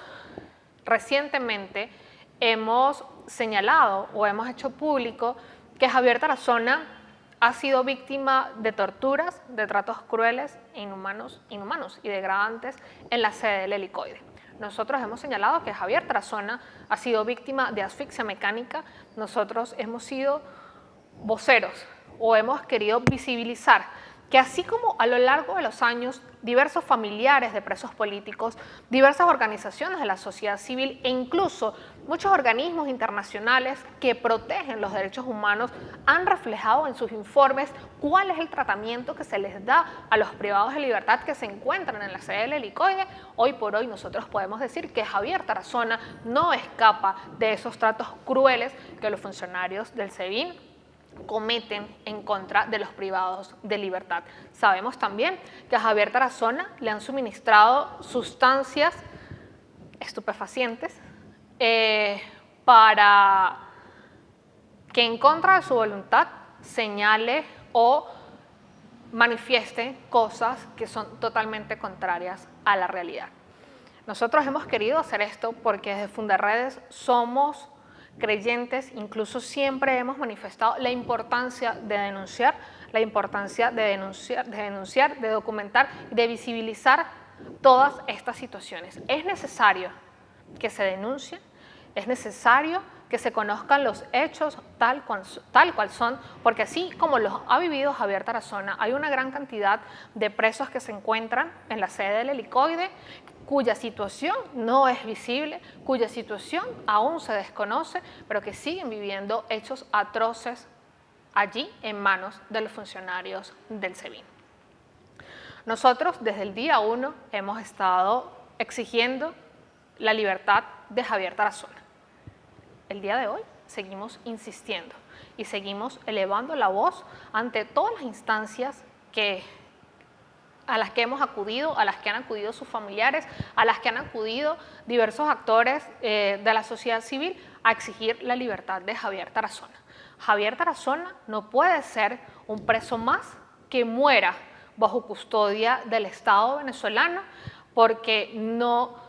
recientemente hemos señalado o hemos hecho público que Javier Tarazona ha sido víctima de torturas, de tratos crueles e inhumanos y degradantes en la sede del Helicoide. Nosotros hemos señalado que Javier Tarazona ha sido víctima de asfixia mecánica. Nosotros hemos sido voceros o hemos querido visibilizar que así como a lo largo de los años diversos familiares de presos políticos, diversas organizaciones de la sociedad civil e incluso muchos organismos internacionales que protegen los derechos humanos han reflejado en sus informes cuál es el tratamiento que se les da a los privados de libertad que se encuentran en la sede del Helicoide, hoy por hoy nosotros podemos decir que Javier Tarazona no escapa de esos tratos crueles que los funcionarios del SEBIN cometen en contra de los privados de libertad. Sabemos también que a Javier Tarazona le han suministrado sustancias estupefacientes para que en contra de su voluntad señale o manifieste cosas que son totalmente contrarias a la realidad. Nosotros hemos querido hacer esto porque desde Fundarredes somos creyentes, incluso siempre hemos manifestado la importancia de denunciar, de documentar y de visibilizar todas estas situaciones. Es necesario que se denuncie, es necesario que se conozcan los hechos tal cual son, porque así como los ha vivido Javier Tarazona, hay una gran cantidad de presos que se encuentran en la sede del Helicoide, cuya situación no es visible, cuya situación aún se desconoce, pero que siguen viviendo hechos atroces allí en manos de los funcionarios del SEBIN. Nosotros desde el día 1 hemos estado exigiendo la libertad de Javier Tarazona. El día de hoy seguimos insistiendo y seguimos elevando la voz ante todas las instancias a las que hemos acudido, a las que han acudido sus familiares, a las que han acudido diversos actores de la sociedad civil a exigir la libertad de Javier Tarazona. Javier Tarazona no puede ser un preso más que muera bajo custodia del Estado venezolano porque no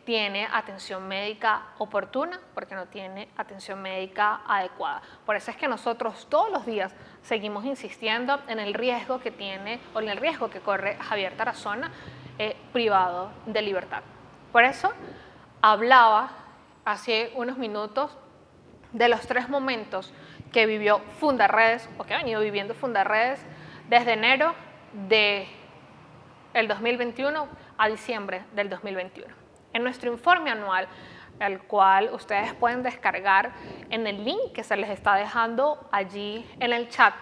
tiene atención médica oportuna, porque no tiene atención médica adecuada. Por eso es que nosotros todos los días seguimos insistiendo en el riesgo que tiene o en el riesgo que corre Javier Tarazona privado de libertad. Por eso hablaba hace unos minutos de los 3 momentos que vivió Fundarredes, o que ha venido viviendo Fundarredes desde enero del 2021 a diciembre del 2021. En nuestro informe anual, el cual ustedes pueden descargar en el link que se les está dejando allí en el chat,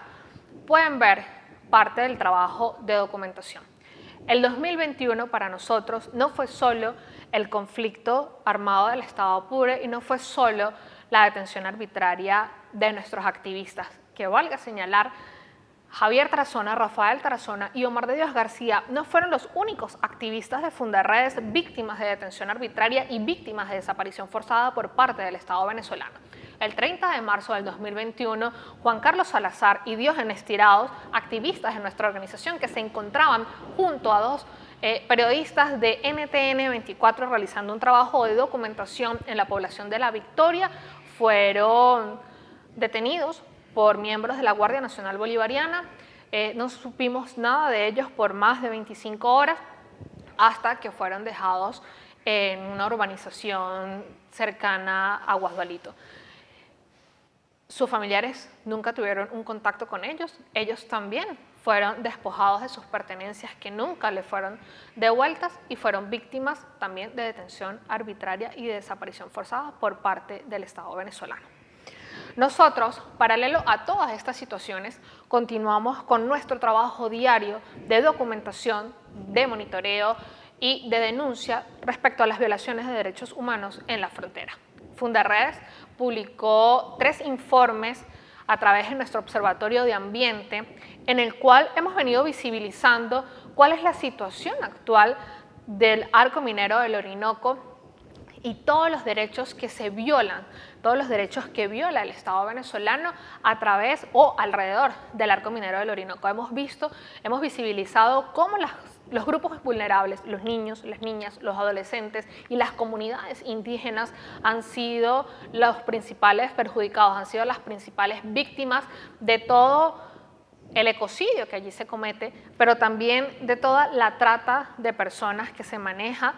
pueden ver parte del trabajo de documentación. El 2021 para nosotros no fue solo el conflicto armado del Estado Apure y no fue solo la detención arbitraria de nuestros activistas, que valga señalar, Javier Tarazona, Rafael Tarazona y Omar de Dios García no fueron los únicos activistas de Fundarredes víctimas de detención arbitraria y víctimas de desaparición forzada por parte del Estado venezolano. El 30 de marzo del 2021, Juan Carlos Salazar y Diógenes Tirados, activistas de nuestra organización que se encontraban junto a dos periodistas de NTN 24 realizando un trabajo de documentación en la población de La Victoria, fueron detenidos por miembros de la Guardia Nacional Bolivariana. No supimos nada de ellos por más de 25 horas hasta que fueron dejados en una urbanización cercana a Guasdualito. Sus familiares nunca tuvieron un contacto con ellos. Ellos también fueron despojados de sus pertenencias que nunca le fueron devueltas y fueron víctimas también de detención arbitraria y de desaparición forzada por parte del Estado venezolano. Nosotros, paralelo a todas estas situaciones, continuamos con nuestro trabajo diario de documentación, de monitoreo y de denuncia respecto a las violaciones de derechos humanos en la frontera. Fundarredes publicó 3 informes a través de nuestro Observatorio de Ambiente, en el cual hemos venido visibilizando cuál es la situación actual del arco minero del Orinoco y todos los derechos que se violan, todos los derechos que viola el Estado venezolano a través o alrededor del arco minero del Orinoco. Hemos visibilizado cómo los grupos vulnerables, los niños, las niñas, los adolescentes y las comunidades indígenas han sido los principales perjudicados, han sido las principales víctimas de todo el ecocidio que allí se comete, pero también de toda la trata de personas que se maneja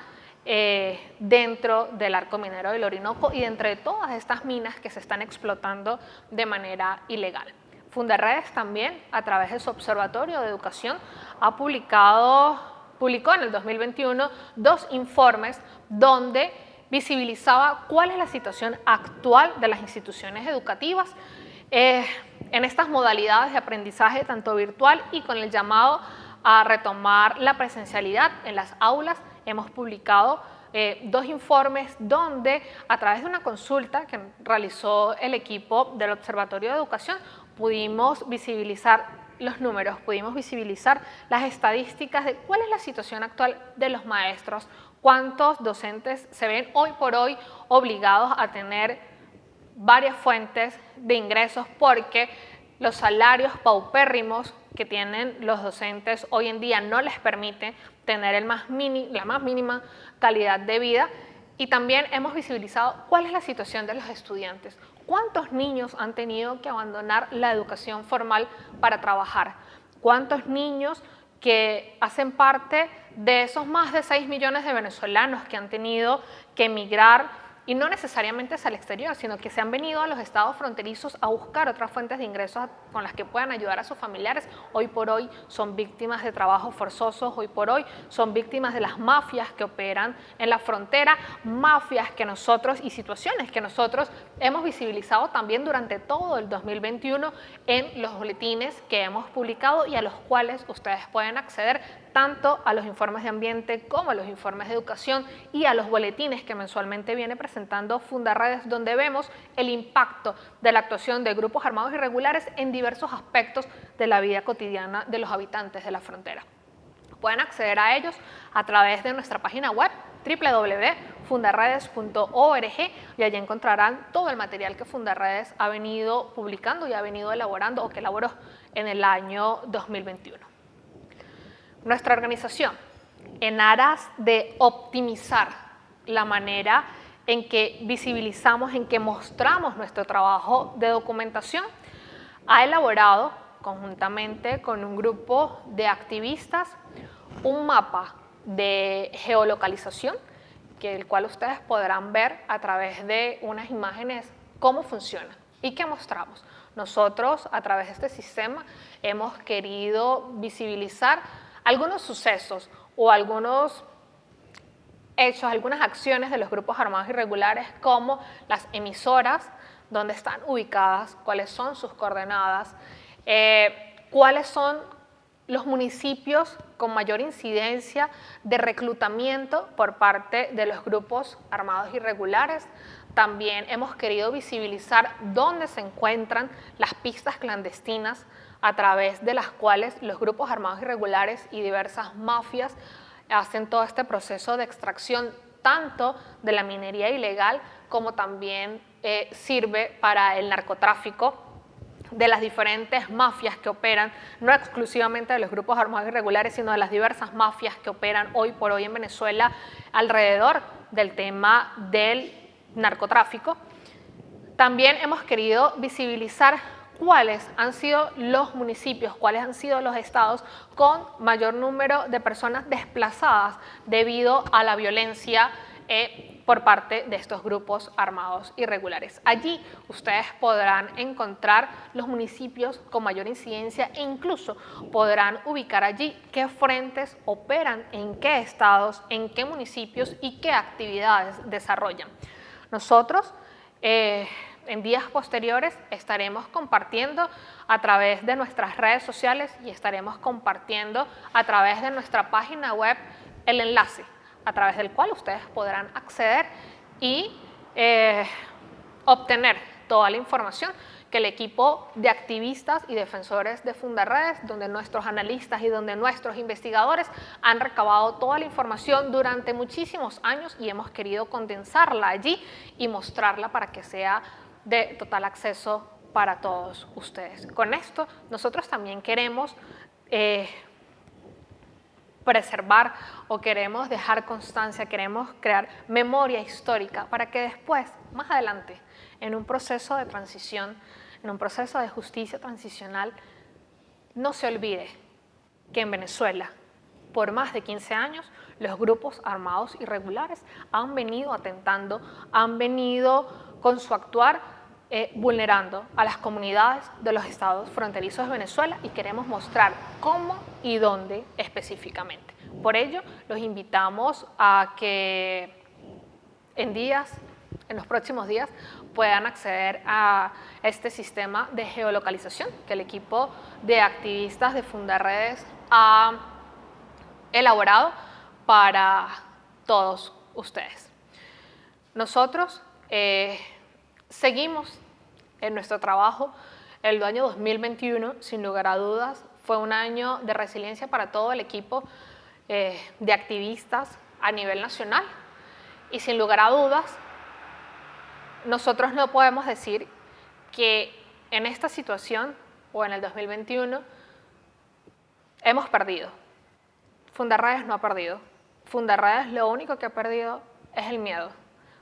dentro del arco minero del Orinoco y dentro de todas estas minas que se están explotando de manera ilegal. Fundarredes también, a través de su Observatorio de Educación, publicó en el 2021 2 informes donde visibilizaba cuál es la situación actual de las instituciones educativas en estas modalidades de aprendizaje tanto virtual y con el llamado a retomar la presencialidad en las aulas. Hemos publicado 2 informes donde, a través de una consulta que realizó el equipo del Observatorio de Educación, pudimos visibilizar los números, pudimos visibilizar las estadísticas de cuál es la situación actual de los maestros, cuántos docentes se ven hoy por hoy obligados a tener varias fuentes de ingresos porque los salarios paupérrimos que tienen los docentes hoy en día no les permite tener la más mínima calidad de vida. Y también hemos visibilizado cuál es la situación de los estudiantes, cuántos niños han tenido que abandonar la educación formal para trabajar, cuántos niños que hacen parte de esos más de 6 millones de venezolanos que han tenido que emigrar, y no necesariamente hacia el exterior, sino que se han venido a los estados fronterizos a buscar otras fuentes de ingresos con las que puedan ayudar a sus familiares. Hoy por hoy son víctimas de trabajos forzosos, hoy por hoy son víctimas de las mafias que operan en la frontera, mafias que nosotros y situaciones que nosotros hemos visibilizado también durante todo el 2021 en los boletines que hemos publicado y a los cuales ustedes pueden acceder tanto a los informes de ambiente como a los informes de educación y a los boletines que mensualmente viene presentando Fundarredes, donde vemos el impacto de la actuación de grupos armados irregulares en diversos aspectos de la vida cotidiana de los habitantes de la frontera. Pueden acceder a ellos a través de nuestra página web www.fundarredes.org y allí encontrarán todo el material que Fundarredes ha venido publicando y ha venido elaborando o que elaboró en el año 2021. Nuestra organización, en aras de optimizar la manera en que visibilizamos, en que mostramos nuestro trabajo de documentación, ha elaborado conjuntamente con un grupo de activistas un mapa de geolocalización, el cual ustedes podrán ver a través de unas imágenes cómo funciona. ¿Y qué mostramos? Nosotros, a través de este sistema, hemos querido visibilizar algunos sucesos o algunos hechos, algunas acciones de los grupos armados irregulares, como las emisoras, dónde están ubicadas, cuáles son sus coordenadas, cuáles son los municipios con mayor incidencia de reclutamiento por parte de los grupos armados irregulares. También hemos querido visibilizar dónde se encuentran las pistas clandestinas a través de las cuales los grupos armados irregulares y diversas mafias hacen todo este proceso de extracción tanto de la minería ilegal como también sirve para el narcotráfico de las diferentes mafias que operan, no exclusivamente de los grupos armados irregulares, sino de las diversas mafias que operan hoy por hoy en Venezuela alrededor del tema del narcotráfico. También hemos querido visibilizar cuáles han sido los municipios, cuáles han sido los estados con mayor número de personas desplazadas debido a la violencia por parte de estos grupos armados irregulares. Allí ustedes podrán encontrar los municipios con mayor incidencia e incluso podrán ubicar allí qué frentes operan, en qué estados, en qué municipios y qué actividades desarrollan. Nosotros en días posteriores estaremos compartiendo a través de nuestras redes sociales y estaremos compartiendo a través de nuestra página web el enlace a través del cual ustedes podrán acceder y obtener toda la información que el equipo de activistas y defensores de Fundarredes, donde nuestros analistas y donde nuestros investigadores han recabado toda la información durante muchísimos años y hemos querido condensarla allí y mostrarla para que sea de total acceso para todos ustedes. Con esto nosotros también queremos preservar o queremos dejar constancia, queremos crear memoria histórica para que después, más adelante, en un proceso de transición, en un proceso de justicia transicional, no se olvide que en Venezuela, por más de 15 años, los grupos armados irregulares han venido atentando, han venido con su actuar vulnerando a las comunidades de los estados fronterizos de Venezuela y queremos mostrar cómo y dónde específicamente. Por ello, los invitamos a que en los próximos días, puedan acceder a este sistema de geolocalización que el equipo de activistas de Fundarredes ha elaborado para todos ustedes. Nosotros seguimos en nuestro trabajo. El año 2021, sin lugar a dudas, fue un año de resiliencia para todo el equipo de activistas a nivel nacional y sin lugar a dudas, nosotros no podemos decir que en esta situación o en el 2021 hemos perdido. Fundarredes no ha perdido. Fundarredes lo único que ha perdido es el miedo.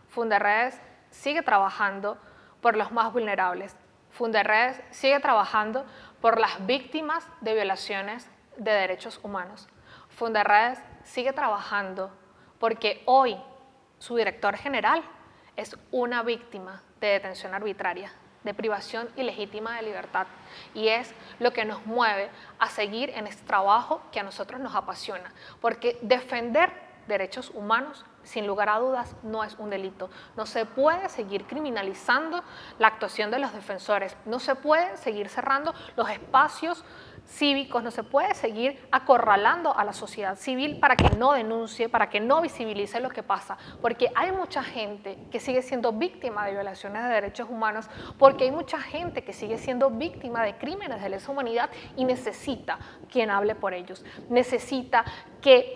Fundarredes sigue trabajando por los más vulnerables. Fundarredes sigue trabajando por las víctimas de violaciones de derechos humanos. Fundarredes sigue trabajando porque hoy su director general es una víctima de detención arbitraria, de privación ilegítima de libertad. Y es lo que nos mueve a seguir en este trabajo que a nosotros nos apasiona, porque defender derechos humanos, sin lugar a dudas, no es un delito. No se puede seguir criminalizando la actuación de los defensores, no se puede seguir cerrando los espacios cívicos, no se puede seguir acorralando a la sociedad civil para que no denuncie, para que no visibilice lo que pasa, porque hay mucha gente que sigue siendo víctima de violaciones de derechos humanos, porque hay mucha gente que sigue siendo víctima de crímenes de lesa humanidad y necesita quien hable por ellos, necesita que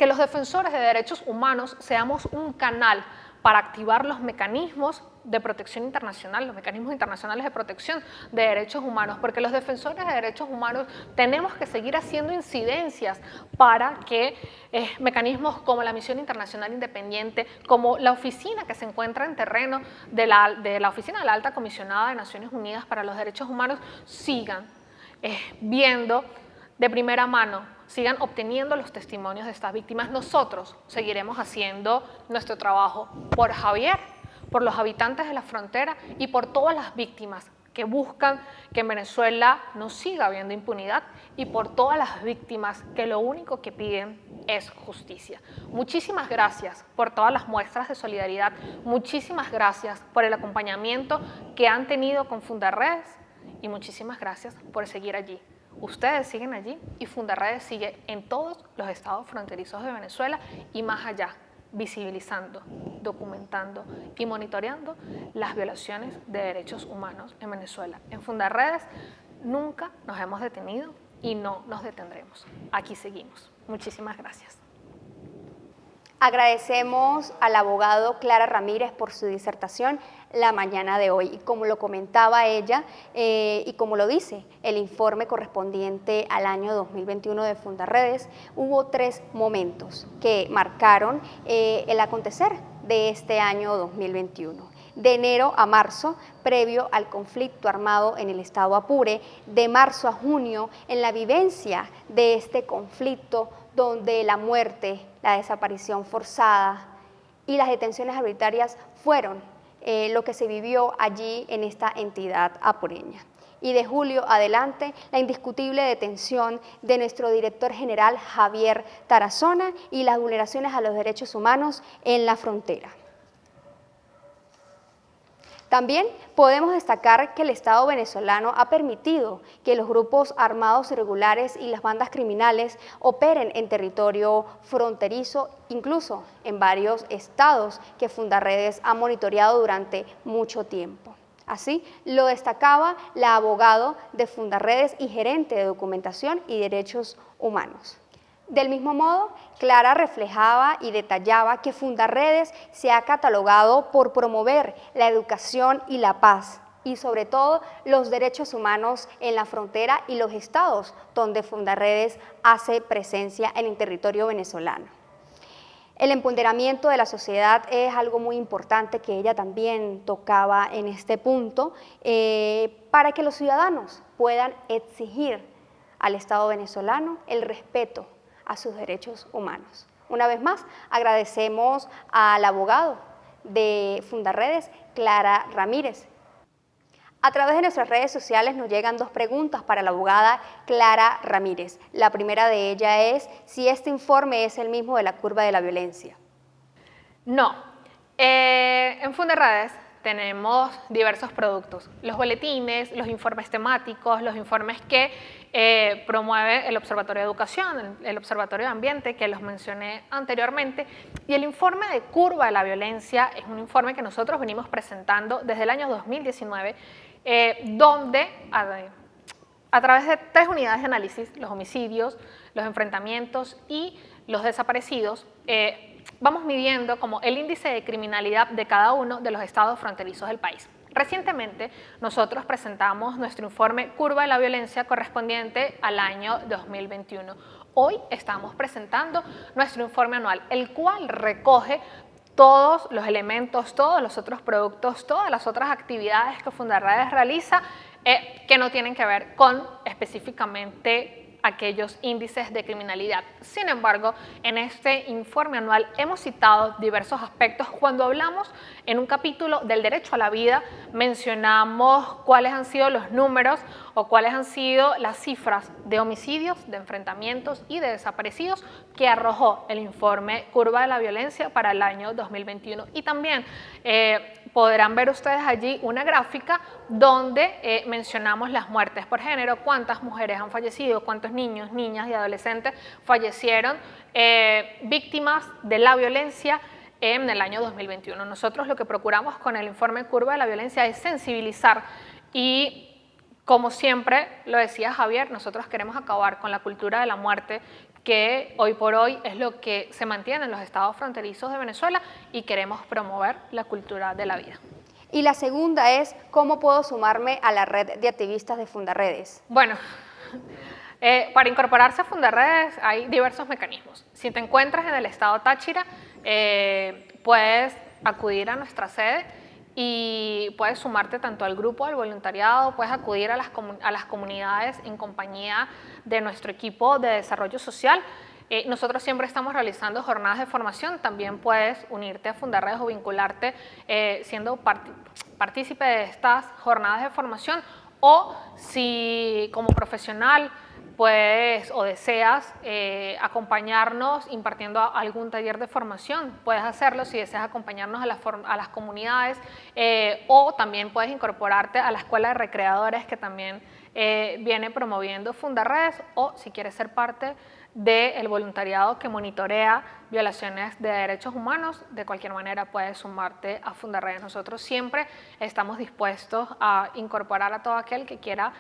los defensores de derechos humanos seamos un canal para activar los mecanismos de protección internacional, los mecanismos internacionales de protección de derechos humanos, porque los defensores de derechos humanos tenemos que seguir haciendo incidencias para que mecanismos como la Misión Internacional Independiente, como la oficina que se encuentra en terreno de la Oficina de la Alta Comisionada de Naciones Unidas para los Derechos Humanos, sigan viendo de primera mano, sigan obteniendo los testimonios de estas víctimas. Nosotros seguiremos haciendo nuestro trabajo por Javier, por los habitantes de la frontera y por todas las víctimas que buscan que en Venezuela no siga habiendo impunidad y por todas las víctimas que lo único que piden es justicia. Muchísimas gracias por todas las muestras de solidaridad, muchísimas gracias por el acompañamiento que han tenido con Fundarredes y muchísimas gracias por seguir allí. Ustedes siguen allí y Fundarredes sigue en todos los estados fronterizos de Venezuela y más allá, visibilizando, documentando y monitoreando las violaciones de derechos humanos en Venezuela. En Fundarredes nunca nos hemos detenido y no nos detendremos. Aquí seguimos. Muchísimas gracias. Agradecemos al abogado Clara Ramírez por su disertación la mañana de hoy. Y como lo comentaba ella y como lo dice el informe correspondiente al año 2021 de Fundarredes, hubo 3 momentos que marcaron el acontecer de este año 2021. De enero a marzo, previo al conflicto armado en el estado Apure, de marzo a junio, en la vivencia de este conflicto donde la muerte, la desaparición forzada y las detenciones arbitrarias fueron lo que se vivió allí en esta entidad apureña. Y de julio adelante, la indiscutible detención de nuestro director general Javier Tarazona y las vulneraciones a los derechos humanos en la frontera. También podemos destacar que el Estado venezolano ha permitido que los grupos armados irregulares y las bandas criminales operen en territorio fronterizo, incluso en varios estados que Fundarredes ha monitoreado durante mucho tiempo. Así lo destacaba la abogada de Fundarredes y gerente de documentación y derechos humanos. Del mismo modo, Clara reflejaba y detallaba que Fundarredes se ha catalogado por promover la educación y la paz y sobre todo los derechos humanos en la frontera y los estados donde Fundarredes hace presencia en el territorio venezolano. El empoderamiento de la sociedad es algo muy importante que ella también tocaba en este punto para que los ciudadanos puedan exigir al Estado venezolano el respeto a sus derechos humanos. Una vez más, agradecemos al abogado de Fundarredes, Clara Ramírez. A través de nuestras redes sociales nos llegan 2 preguntas para la abogada Clara Ramírez. La primera de ellas es si este informe es el mismo de la curva de la violencia. No. En Fundarredes tenemos diversos productos, los boletines, los informes temáticos, los informes que promueve el Observatorio de Educación, el Observatorio de Ambiente, que los mencioné anteriormente, y el informe de curva de la violencia es un informe que nosotros venimos presentando desde el año 2019, donde a través de 3 unidades de análisis, los homicidios, los enfrentamientos y los desaparecidos, vamos midiendo como el índice de criminalidad de cada uno de los estados fronterizos del país. Recientemente nosotros presentamos nuestro informe Curva de la Violencia correspondiente al año 2021. Hoy estamos presentando nuestro informe anual, el cual recoge todos los elementos, todos los otros productos, todas las otras actividades que Fundarredes realiza que no tienen que ver con específicamente aquellos índices de criminalidad. Sin embargo, en este informe anual hemos citado diversos aspectos. Cuando hablamos en un capítulo del derecho a la vida, mencionamos cuáles han sido los números o cuáles han sido las cifras de homicidios, de enfrentamientos y de desaparecidos que arrojó el informe Curva de la Violencia para el año 2021. Y también podrán ver ustedes allí una gráfica donde mencionamos las muertes por género, cuántas mujeres han fallecido, cuántos niños, niñas y adolescentes fallecieron víctimas de la violencia en el año 2021. Nosotros lo que procuramos con el informe Curva de la Violencia es sensibilizar y, como siempre lo decía Javier, nosotros queremos acabar con la cultura de la muerte que hoy por hoy es lo que se mantiene en los estados fronterizos de Venezuela y queremos promover la cultura de la vida. Y la segunda es, ¿cómo puedo sumarme a la red de activistas de Fundarredes? Bueno, para incorporarse a Fundarredes hay diversos mecanismos. Si te encuentras en el estado Táchira, puedes acudir a nuestra sede y puedes sumarte tanto al grupo, al voluntariado, puedes acudir a las comunidades en compañía de nuestro equipo de desarrollo social. nosotros siempre estamos realizando jornadas de formación. También puedes unirte a Fundarredes o vincularte siendo partícipe de estas jornadas de formación, o si como profesional puedes o deseas acompañarnos impartiendo algún taller de formación, puedes hacerlo. Si deseas acompañarnos a las comunidades, o también puedes incorporarte a la Escuela de Recreadores que también viene promoviendo Fundarredes, o si quieres ser parte del voluntariado que monitorea violaciones de derechos humanos, de cualquier manera puedes sumarte a Fundarredes. Nosotros siempre estamos dispuestos a incorporar a todo aquel que quiera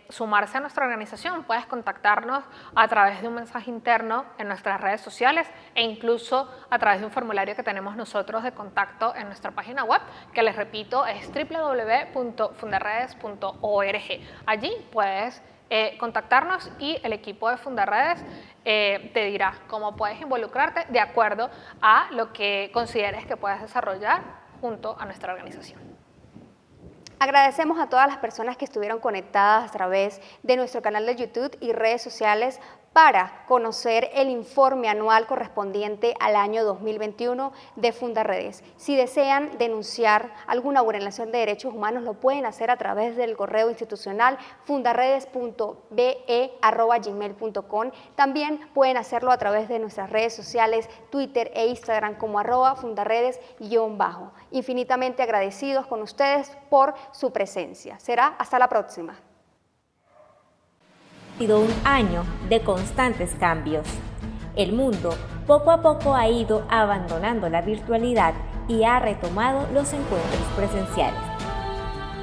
sumarse a nuestra organización. Puedes contactarnos a través de un mensaje interno en nuestras redes sociales e incluso a través de un formulario que tenemos nosotros de contacto en nuestra página web, que les repito es www.fundarredes.org. Allí puedes contactarnos y el equipo de Fundarredes te dirá cómo puedes involucrarte de acuerdo a lo que consideres que puedes desarrollar junto a nuestra organización. Agradecemos a todas las personas que estuvieron conectadas a través de nuestro canal de YouTube y redes sociales para conocer el informe anual correspondiente al año 2021 de Fundarredes. Si desean denunciar alguna vulneración de derechos humanos, lo pueden hacer a través del correo institucional fundarredes.be@gmail.com. También pueden hacerlo a través de nuestras redes sociales, Twitter e Instagram como @fundarredes_. Infinitamente agradecidos con ustedes por su presencia. Será hasta la próxima. Ha sido un año de constantes cambios. El mundo poco a poco ha ido abandonando la virtualidad y ha retomado los encuentros presenciales.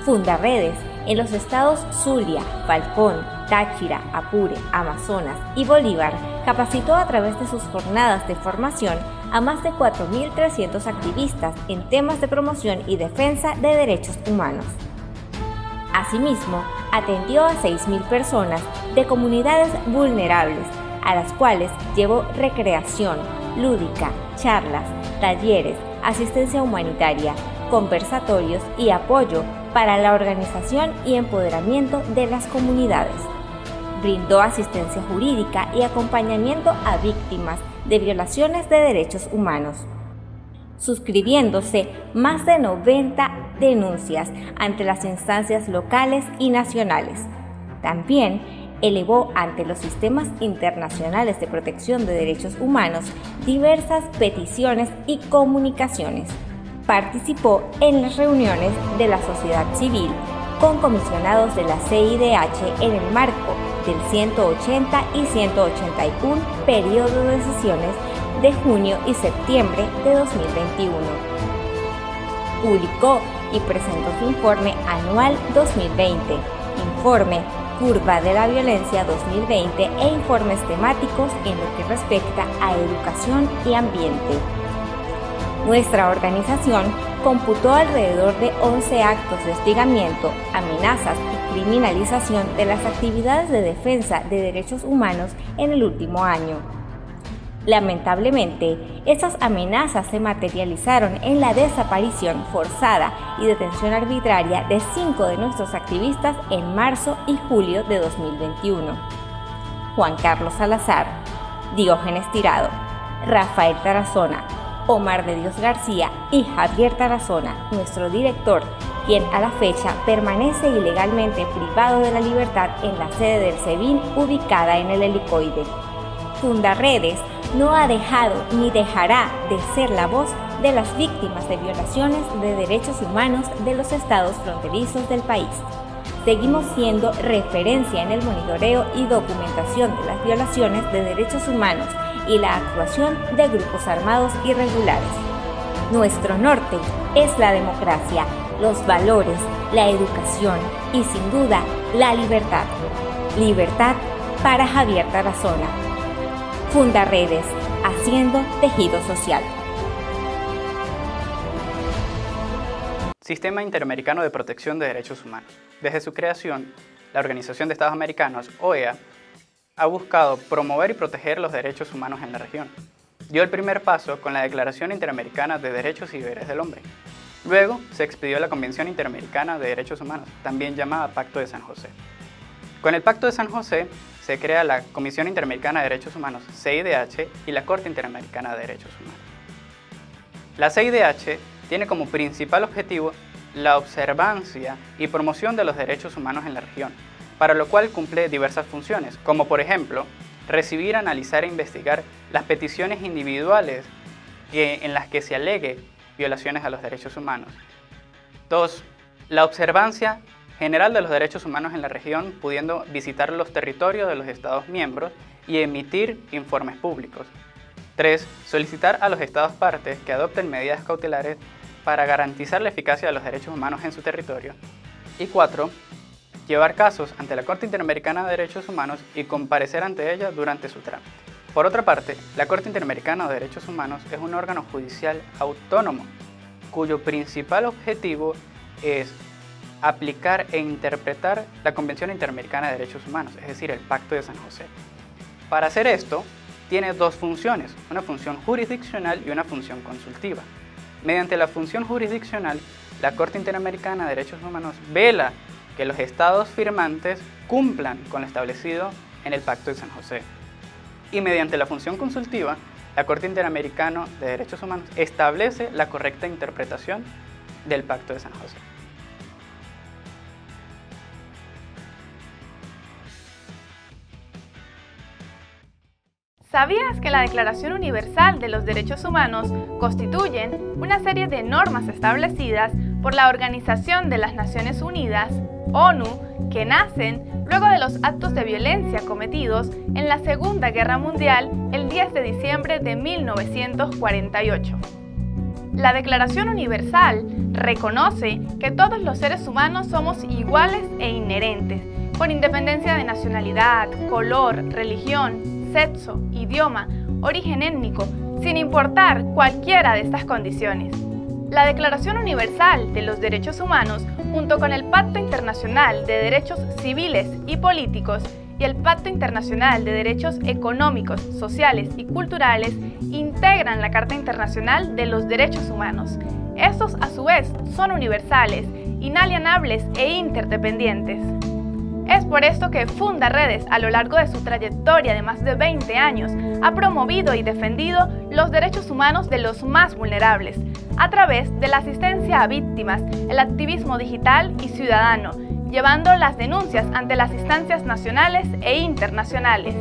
Fundarredes en los estados Zulia, Falcón, Táchira, Apure, Amazonas y Bolívar capacitó a través de sus jornadas de formación a más de 4.300 activistas en temas de promoción y defensa de derechos humanos. Asimismo, atendió a 6.000 personas de comunidades vulnerables, a las cuales llevó recreación lúdica, charlas, talleres, asistencia humanitaria, conversatorios y apoyo para la organización y empoderamiento de las comunidades. Brindó asistencia jurídica y acompañamiento a víctimas de violaciones de derechos humanos, suscribiéndose más de 90 denuncias ante las instancias locales y nacionales. También elevó ante los sistemas internacionales de protección de derechos humanos diversas peticiones y comunicaciones. Participó en las reuniones de la sociedad civil con comisionados de la CIDH en el marco del 180 y 181 periodo de sesiones de junio y septiembre de 2021. Publicó y presentó su informe anual 2020, informe Curva de la Violencia 2020 e informes temáticos en lo que respecta a educación y ambiente. Nuestra organización computó alrededor de 11 actos de hostigamiento, amenazas y criminalización de las actividades de defensa de derechos humanos en el último año. Lamentablemente, estas amenazas se materializaron en la desaparición forzada y detención arbitraria de 5 de nuestros activistas en marzo y julio de 2021. Juan Carlos Salazar, Diógenes Tirado, Rafael Tarazona, Omar de Dios García y Javier Tarazona, nuestro director, quien a la fecha permanece ilegalmente privado de la libertad en la sede del SEBIN ubicada en el Helicoide. Fundarredes no ha dejado ni dejará de ser la voz de las víctimas de violaciones de derechos humanos de los estados fronterizos del país. Seguimos siendo referencia en el monitoreo y documentación de las violaciones de derechos humanos y la actuación de grupos armados irregulares. Nuestro norte es la democracia, los valores, la educación y sin duda la libertad. Libertad para Javier Tarazona. Fundarredes, haciendo tejido social. Sistema Interamericano de Protección de Derechos Humanos. Desde su creación, la Organización de Estados Americanos, OEA, ha buscado promover y proteger los derechos humanos en la región. Dio el primer paso con la Declaración Interamericana de Derechos y Deberes del Hombre. Luego se expidió la Convención Interamericana de Derechos Humanos, también llamada Pacto de San José. Con el Pacto de San José se crea la Comisión Interamericana de Derechos Humanos, CIDH, y la Corte Interamericana de Derechos Humanos. La CIDH tiene como principal objetivo la observancia y promoción de los derechos humanos en la región, para lo cual cumple diversas funciones, como por ejemplo, recibir, analizar e investigar las peticiones individuales en las que se alegue violaciones a los derechos humanos. 2. La observancia general de los derechos humanos en la región, pudiendo visitar los territorios de los Estados miembros y emitir informes públicos. 3. Solicitar a los Estados partes que adopten medidas cautelares para garantizar la eficacia de los derechos humanos en su territorio. Y 4. Llevar casos ante la Corte Interamericana de Derechos Humanos y comparecer ante ella durante su trámite. Por otra parte, la Corte Interamericana de Derechos Humanos es un órgano judicial autónomo, cuyo principal objetivo es aplicar e interpretar la Convención Interamericana de Derechos Humanos, es decir, el Pacto de San José. Para hacer esto, tiene dos funciones, una función jurisdiccional y una función consultiva. Mediante la función jurisdiccional, la Corte Interamericana de Derechos Humanos vela que los estados firmantes cumplan con lo establecido en el Pacto de San José. Y mediante la función consultiva, la Corte Interamericana de Derechos Humanos establece la correcta interpretación del Pacto de San José. ¿Sabías que la Declaración Universal de los Derechos Humanos constituyen una serie de normas establecidas por la Organización de las Naciones Unidas, ONU, que nacen luego de los actos de violencia cometidos en la Segunda Guerra Mundial el 10 de diciembre de 1948? La Declaración Universal reconoce que todos los seres humanos somos iguales e inherentes, con independencia de nacionalidad, color, religión, sexo, idioma, origen étnico, sin importar cualquiera de estas condiciones. La Declaración Universal de los Derechos Humanos, junto con el Pacto Internacional de Derechos Civiles y Políticos y el Pacto Internacional de Derechos Económicos, Sociales y Culturales, integran la Carta Internacional de los Derechos Humanos. Estos, a su vez, son universales, inalienables e interdependientes. Es por esto que Fundaredes, a lo largo de su trayectoria de más de 20 años, ha promovido y defendido los derechos humanos de los más vulnerables, a través de la asistencia a víctimas, el activismo digital y ciudadano, llevando las denuncias ante las instancias nacionales e internacionales.